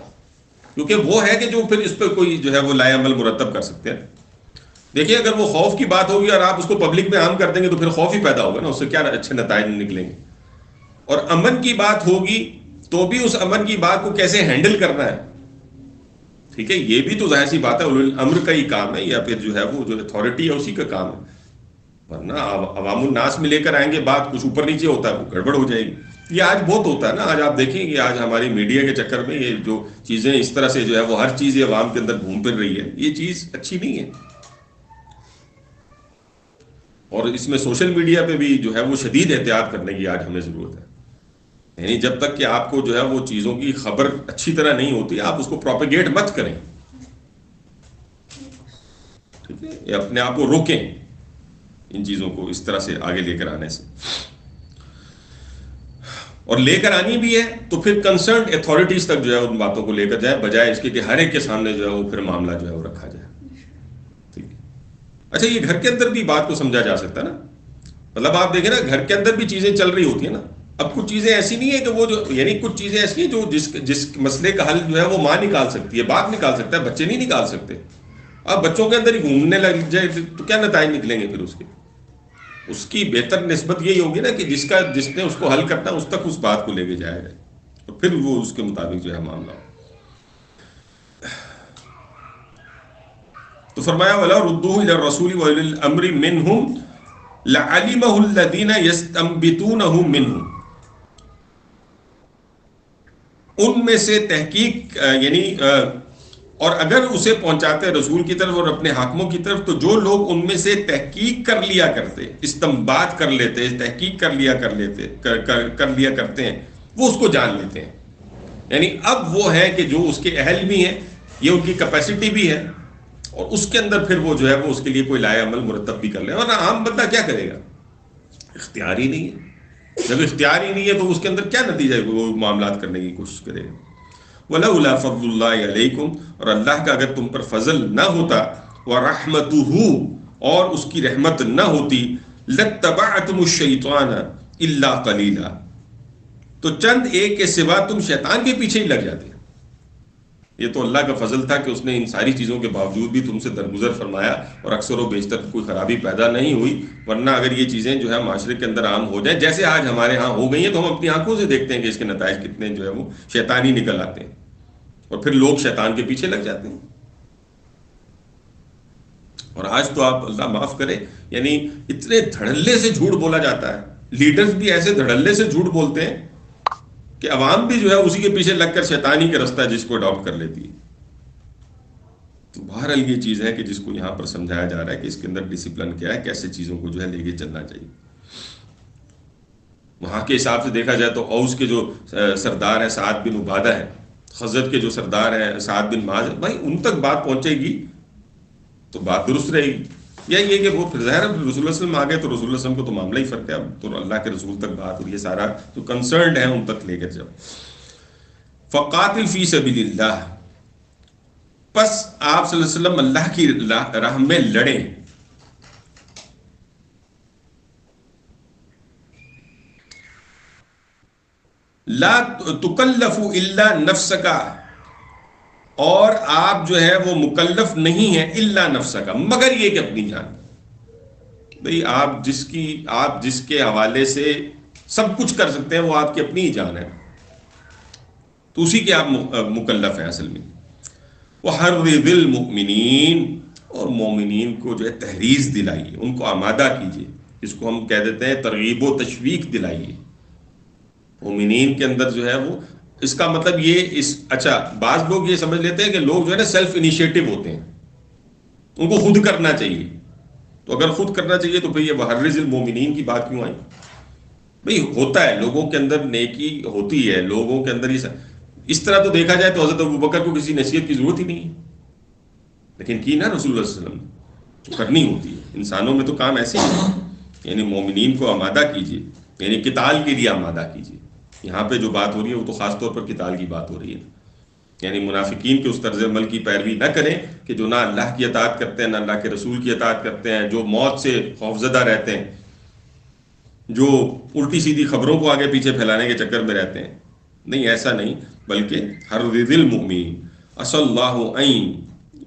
کیونکہ وہ ہے کہ جو پھر اس پہ کوئی جو ہے وہ لائے عمل مرتب کر سکتے ہیں. دیکھیے اگر وہ خوف کی بات ہوگی اور آپ اس کو پبلک میں عام کر دیں گے تو پھر خوف ہی پیدا ہوگا نا، اس سے کیا اچھے نتائج نکلیں گے. اور امن کی بات ہوگی تو بھی اس امن کی بات کو کیسے ہینڈل کرنا ہے، ٹھیک ہے، یہ بھی تو ظاہر سی بات ہے امر کا ہی کام ہے، یا پھر جو ہے وہ جو اتھارٹی ہے اسی کا کام ہے. ورنہ عوام الناس میں لے کر آئیں گے بات، کچھ اوپر نیچے ہوتا ہے وہ گڑبڑ ہو جائے گی. یہ آج بہت ہوتا ہے نا. آج آپ دیکھیں کہ آج ہماری میڈیا کے چکر میں یہ جو چیزیں اس طرح سے جو ہے وہ ہر چیز یہ عوام کے اندر گھوم پھر رہی ہے، یہ چیز اچھی نہیں ہے. اور اس میں سوشل میڈیا پہ بھی جو ہے وہ شدید احتیاط کرنے کی آج ہمیں ضرورت ہے. یعنی جب تک کہ آپ کو جو ہے وہ چیزوں کی خبر اچھی طرح نہیں ہوتی آپ اس کو پروپیگیٹ مت کریں، ٹھیک ہے، یا اپنے آپ کو روکیں ان چیزوں کو اس طرح سے آگے لے کر آنے سے. اور لے کر آنی بھی ہے تو پھر کنسرنڈ اتھارٹیز تک جو ہے ان باتوں کو لے کر جائے، بجائے اس کے کہ ہر ایک کے سامنے جو ہے وہ پھر معاملہ جو ہے وہ رکھا جائے. ٹھیک ہے. اچھا یہ گھر کے اندر بھی بات کو سمجھا جا سکتا ہے نا. مطلب آپ دیکھیں نا گھر کے اندر بھی چیزیں چل رہی ہوتی ہیں نا. اب کچھ چیزیں ایسی نہیں ہے کہ وہ جو یعنی کچھ چیزیں ایسی ہیں جو جس مسئلے کا حل جو ہے وہ ماں نکال سکتی ہے، باپ نکال سکتا ہے، بچے نہیں نکال سکتے. اب بچوں کے اندر ہی گھومنے لگ جائے تو کیا نتائج نکلیں گے پھر اس کے. اس کی بہتر نسبت یہی ہوگی نا کہ جس نے اس کو حل کرنا اس تک اس بات کو لے کے جایا جائے اور پھر وہ اس کے مطابق جو ہے معاملہ ہو. تو فرمایا وَلَا رُدُّوهُ إِلَى الرَّسُولِ وَإِلَى الْأَمْرِ مِنْهُمْ لعلمہ الذین یستنبطونہ منہ، ان میں سے تحقیق یعنی اور اگر اسے پہنچاتے رسول کی طرف اور اپنے حاکموں کی طرف، تو جو لوگ ان میں سے تحقیق کر لیا کرتے، استنباط کر لیتے، تحقیق کر لیا کرتے ہیں، وہ اس کو جان لیتے ہیں. یعنی اب وہ ہے کہ جو اس کے اہل بھی ہیں، یہ ان کی کیپیسٹی بھی ہے، اور اس کے اندر پھر وہ جو ہے وہ اس کے لیے کوئی لائے عمل مرتب بھی کر لے. اور عام بندہ کیا کرے گا؟ اختیار ہی نہیں ہے. جب اختیار ہی نہیں ہے تو اس کے اندر کیا نتیجہ ہے؟ وہ معاملات کرنے کی کوشش کرے گا. وَلَوْلَا فَضْلُ اللَّهِ عَلَيْكُمْ، اور اللہ کا اگر تم پر فضل نہ ہوتا، وَرَحْمَتُهُ، اور اس کی رحمت نہ ہوتی، لَاتَّبَعْتُمُ الشَّيْطَانَ إِلَّا قَلِيلًا، تو چند ایک کے سوا تم شیطان کے پیچھے ہی لگ جاتے. یہ تو اللہ کا فضل تھا کہ اس نے ان ساری چیزوں کے باوجود بھی تم سے درگزر فرمایا اور اکثر و بیشتر کوئی خرابی پیدا نہیں ہوئی. ورنہ اگر یہ چیزیں جو ہے معاشرے کے اندر عام ہو جائیں، جیسے آج ہمارے ہاں ہو گئی ہیں، تو ہم اپنی آنکھوں سے دیکھتے ہیں کہ اس کے نتائج کتنے جو ہے وہ شیطانی نکل آتے ہیں، اور پھر لوگ شیطان کے پیچھے لگ جاتے ہیں. اور آج تو آپ اللہ معاف کرے، یعنی اتنے دھڑلے سے جھوٹ بولا جاتا ہے، لیڈرز بھی ایسے دھڑلے سے جھوٹ بولتے ہیں کہ عوام بھی جو ہے اسی کے پیچھے لگ کر شیطانی کا رستہ جس کو اڈاپٹ کر لیتی ہے. تو بہرحال یہ چیز ہے کہ جس کو یہاں پر سمجھایا جا رہا ہے کہ اس کے اندر ڈسپلن کیا ہے، کیسے چیزوں کو جو ہے لے کے چلنا چاہیے. وہاں کے حساب سے دیکھا جائے تو اوس کے جو سردار ہیں سعد بن عبادہ ہیں، خزرج کے جو سردار ہیں سعد بن معاذ، بھائی ان تک بات پہنچے گی تو بات درست رہے گی. یا یہ کہ وہ پھر ظاہر رسول اللہ صلی اللہ علیہ وسلم آ گئے تو رسول اللہ صلی اللہ علیہ وسلم کو تو معاملہ ہی فرق ہے، اب تو اللہ کے رسول تک بات، اور یہ سارا جو کنسرنڈ ہے ان تک لے کر جاؤ. فقاتل فی سبیل اللہ، پس آپ صلی اللہ علیہ وسلم اللہ کی راہ میں لڑیں. لا تکلف الا نفسک، اور آپ جو ہے وہ مکلف نہیں ہیں الا نفسک، مگر یہ کہ اپنی جان. بھئی آپ جس کے حوالے سے سب کچھ کر سکتے ہیں وہ آپ کی اپنی ہی جان ہے، تو اسی کے آپ مکلف ہیں اصل میں. وَحَرِّضِ الْمُؤْمِنِينَ، اور مومنین کو جو ہے تحریض دلائیے، ان کو آمادہ کیجیے، جس کو ہم کہہ دیتے ہیں ترغیب و تشویق دلائیے. مومنین کے اندر جو ہے وہ، اس کا مطلب یہ اچھا بعض لوگ یہ سمجھ لیتے ہیں کہ لوگ جو ہے نا سیلف انیشیٹو ہوتے ہیں، ان کو خود کرنا چاہیے. تو اگر خود کرنا چاہیے تو پھر یہ وَحَرِّضِ الْمُؤْمِنِينَ کی بات کیوں آئی؟ بھئی ہوتا ہے، لوگوں کے اندر نیکی ہوتی ہے، لوگوں کے اندر اس طرح تو دیکھا جائے تو حضرت ابوبکر کو کسی نصیحت کی ضرورت ہی نہیں ہے، لیکن کی نا رسول اللہ صلی اللہ علیہ وسلم تو کرنی ہوتی ہے. انسانوں میں تو کام ایسے ہی ہے. یعنی مومنین کو آمادہ کیجیے، یعنی قتال کے لیے آمادہ کیجیے. یہاں پہ جو بات ہو رہی ہے وہ تو خاص طور پر قتال کی بات ہو رہی ہے. یعنی منافقین کے اس طرز عمل کی پیروی نہ کریں کہ جو نہ اللہ کی اطاعت کرتے ہیں، نہ اللہ کے رسول کی اطاعت کرتے ہیں، جو موت سے خوفزدہ رہتے ہیں، جو الٹی سیدھی خبروں کو آگے پیچھے پھیلانے کے چکر میں رہتے ہیں. نہیں، ایسا نہیں، بلکہ حرِّضِ الْمُؤْمِنِينَ عَسَى اللَّهُ أَن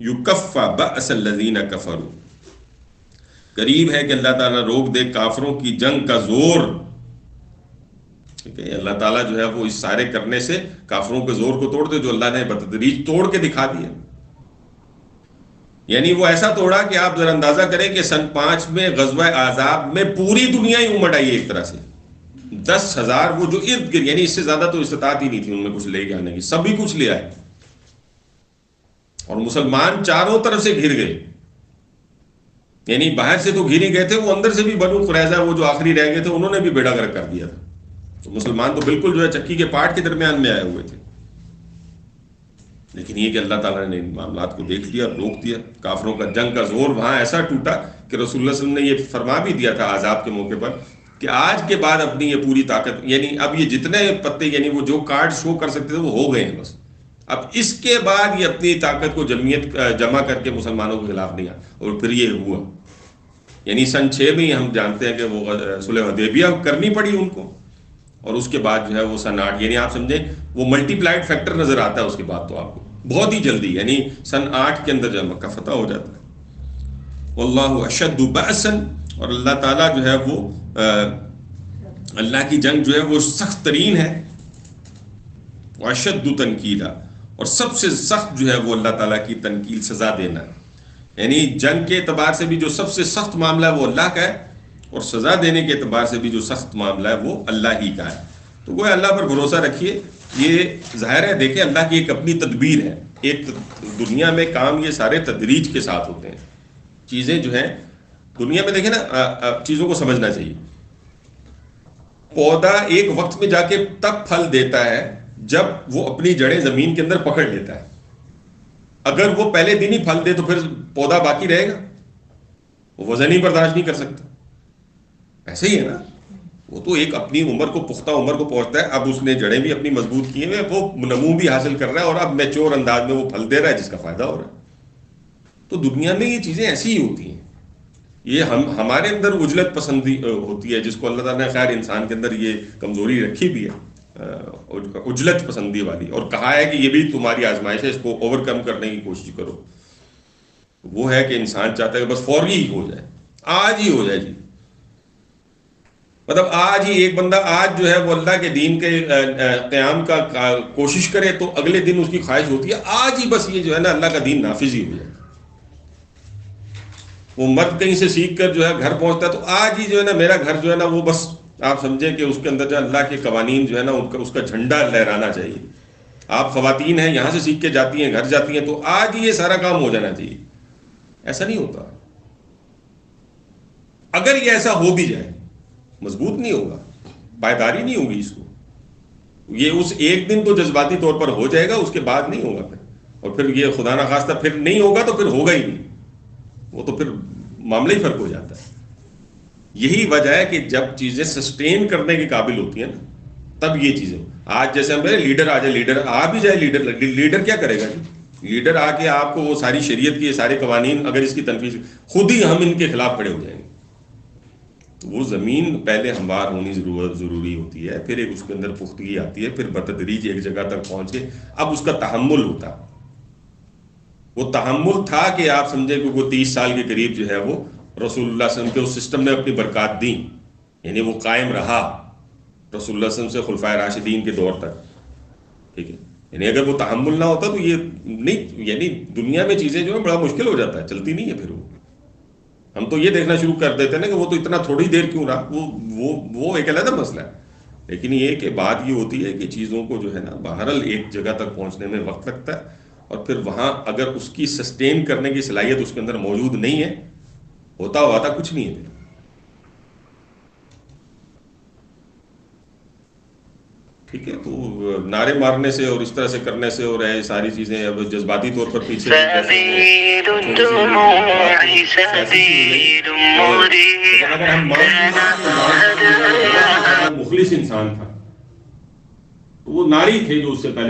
يُكَفَّ بَأْسَ الَّذِينَ كَفَرُوا، قریب ہے کہ اللہ تعالیٰ روک دے کافروں کی جنگ کا زور. اللہ تعالیٰ جو ہے وہ اس سارے کرنے سے کافروں کے زور کو توڑ دے، جو اللہ نے بتدریج توڑ کے دکھا دیا. یعنی وہ ایسا توڑا کہ آپ ذرا اندازہ کریں کہ سن 5 میں غزوہ احزاب میں پوری دنیا ہی امٹ آئی ایک طرح سے. 10,000 وہ جو ارد گرد، یعنی اس سے زیادہ تو استطاعت ہی نہیں تھی ان میں کچھ لے کے آنے کی، سبھی کچھ لے آئے، اور مسلمان چاروں طرف سے گھر گئے. یعنی باہر سے تو گھر ہی گئے تھے، وہ اندر سے بھی بنو قریظہ وہ جو آخری رہ گئے تھے انہوں نے بھی بیڑا گرک کر دیا تھا. تو مسلمان تو بالکل جو ہے چکی کے پاٹ کے درمیان میں آئے ہوئے تھے. لیکن یہ کہ اللہ تعالیٰ نے ان معاملات کو دیکھ لیا، روک دیا. کافروں کا جنگ کا زور وہاں ایسا ٹوٹا کہ رسول اللہ صلی اللہ علیہ وسلم نے یہ فرما بھی دیا تھا احزاب کے موقع پر کہ آج کے بعد اپنی یہ پوری طاقت، یعنی اب یہ جتنے پتے، یعنی وہ جو کارڈ شو کر سکتے تھے وہ ہو گئے ہیں بس. اب اس کے بعد یہ اپنی طاقت کو جمع کر کے مسلمانوں کے خلاف نہیں آ. اور پھر یہ ہوا، یعنی سن 6 میں ہم جانتے ہیں کہ وہ صلح حدیبیہ کرنی پڑی ان کو، اور اس کے بعد جو ہے وہ سن 8، یعنی آپ سمجھیں وہ ملٹی پلائڈ فیکٹر نظر آتا ہے اس کے بعد تو آپ کو بہت ہی جلدی، یعنی سن 8 کے اندر جو ہے مکہ فتح ہو جاتا ہے. واللہ اشد بأسا، اور اللہ تعالیٰ جو ہے وہ اللہ کی جنگ جو ہے وہ سخت ترین ہے. واشد تنکیلا، اور سب سے سخت جو ہے وہ اللہ تعالیٰ کی تنکیل، سزا دینا. یعنی جنگ کے اعتبار سے بھی جو سب سے سخت معاملہ ہے وہ اللہ کا ہے، اور سزا دینے کے اعتبار سے بھی جو سخت معاملہ ہے وہ اللہ ہی کا ہے. تو گویا اللہ پر بھروسہ رکھیے. یہ ظاہر ہے دیکھیں اللہ کی ایک اپنی تدبیر ہے. ایک دنیا میں کام یہ سارے تدریج کے ساتھ ہوتے ہیں. چیزیں جو ہیں دنیا میں دیکھیں نا چیزوں کو سمجھنا چاہیے. پودا ایک وقت میں جا کے تب پھل دیتا ہے جب وہ اپنی جڑیں زمین کے اندر پکڑ لیتا ہے. اگر وہ پہلے دن ہی پھل دے تو پھر پودا باقی رہے گا؟ وہ وزن ہی برداشت نہیں کر سکتا. ایسے ہی ہے نا. وہ تو ایک اپنی عمر کو پختہ عمر کو پہنچتا ہے. اب اس نے جڑیں بھی اپنی مضبوط کی ہیں, وہ نمو بھی حاصل کر رہا ہے اور اب میچور انداز میں وہ پھل دے رہا ہے جس کا فائدہ ہو رہا ہے. تو دنیا میں یہ چیزیں ایسی ہی ہوتی ہیں. یہ ہمارے اندر عجلت پسندی ہوتی ہے جس کو اللہ تعالیٰ نے خیر انسان کے اندر یہ کمزوری رکھی بھی ہے, عجلت پسندی والی, اور کہا ہے کہ یہ بھی تمہاری آزمائش ہے, اس کو اوور کم کرنے کی کوشش کرو. وہ ہے کہ انسان چاہتا ہے کہ بس فوری ہی ہو جائے, آج ہی ہو جائے جی. مطلب آج ہی ایک بندہ آج جو ہے وہ اللہ کے دین کے قیام کا کوشش کرے تو اگلے دن اس کی خواہش ہوتی ہے آج ہی بس یہ جو ہے نا اللہ کا دین نافذ ہی ہو جائے. وہ مرد کہیں سے سیکھ کر جو ہے گھر پہنچتا ہے تو آج ہی جو ہے نا میرا گھر جو ہے نا وہ بس آپ سمجھیں کہ اس کے اندر جو اللہ کے قوانین جو ہے نا اس کا جھنڈا لہرانا چاہیے. آپ خواتین ہیں یہاں سے سیکھ کے جاتی ہیں گھر جاتی ہیں تو آج ہی یہ سارا کام ہو جانا چاہیے. ایسا نہیں ہوتا. اگر یہ ایسا ہو بھی جائے مضبوط نہیں ہوگا, پائیداری نہیں ہوگی اس کو. یہ اس ایک دن تو جذباتی طور پر ہو جائے گا, اس کے بعد نہیں ہوگا پھر. اور پھر یہ خدا نخواستہ پھر نہیں ہوگا تو پھر ہوگا ہی نہیں. وہ تو پھر معاملہ ہی فرق ہو جاتا ہے. یہی وجہ ہے کہ جب چیزیں سسٹین کرنے کے قابل ہوتی ہیں نا تب یہ چیزیں. آج جیسے ہم لیڈر آ جائے, لیڈر آ بھی جائے, لیڈر کیا کرے گا جی؟ لیڈر آ کے آپ کو وہ ساری شریعت کی سارے قوانین اگر اس کی تنفیذ خود ہی ہم ان کے خلاف کھڑے ہو جائیں گے. تو وہ زمین پہلے ہموار ہونی ضروری ہوتی ہے, پھر ایک اس کے اندر پختگی آتی ہے, پھر بتدریج ایک جگہ تک پہنچ کے اب اس کا تحمل ہوتا. وہ تحمل تھا کہ آپ سمجھے کہ وہ 30 سال کے قریب جو ہے وہ رسول اللہ صلی اللہ علیہ وسلم کے اس سسٹم نے اپنی برکات دیں, یعنی وہ قائم رہا رسول اللہ صلی اللہ علیہ وسلم سے خلفائے راشدین کے دور تک. ٹھیک ہے, یعنی اگر وہ تحمل نہ ہوتا تو یہ نہیں, یعنی دنیا میں چیزیں جو ہے بڑا مشکل ہو جاتا ہے, چلتی نہیں ہے. پھر ہم تو یہ دیکھنا شروع کر دیتے ہیں نا کہ وہ تو اتنا تھوڑی دیر کیوں رہا, وہ ایک علیحدہ مسئلہ ہے. لیکن یہ کہ بات یہ ہوتی ہے کہ چیزوں کو جو ہے نا بہرحال ایک جگہ تک پہنچنے میں وقت لگتا ہے, اور پھر وہاں اگر اس کی سسٹین کرنے کی صلاحیت اس کے اندر موجود نہیں ہے, ہوتا ہوا تھا کچھ نہیں ہے. ٹھیک ہے, تو نعرے مارنے سے اور اس طرح سے کرنے سے اور ساری چیزیں اب جذباتی طور پر پیچھے اگر ہم مخلص انسان تھا تو وہ ناری تھے جو اس سے پہلے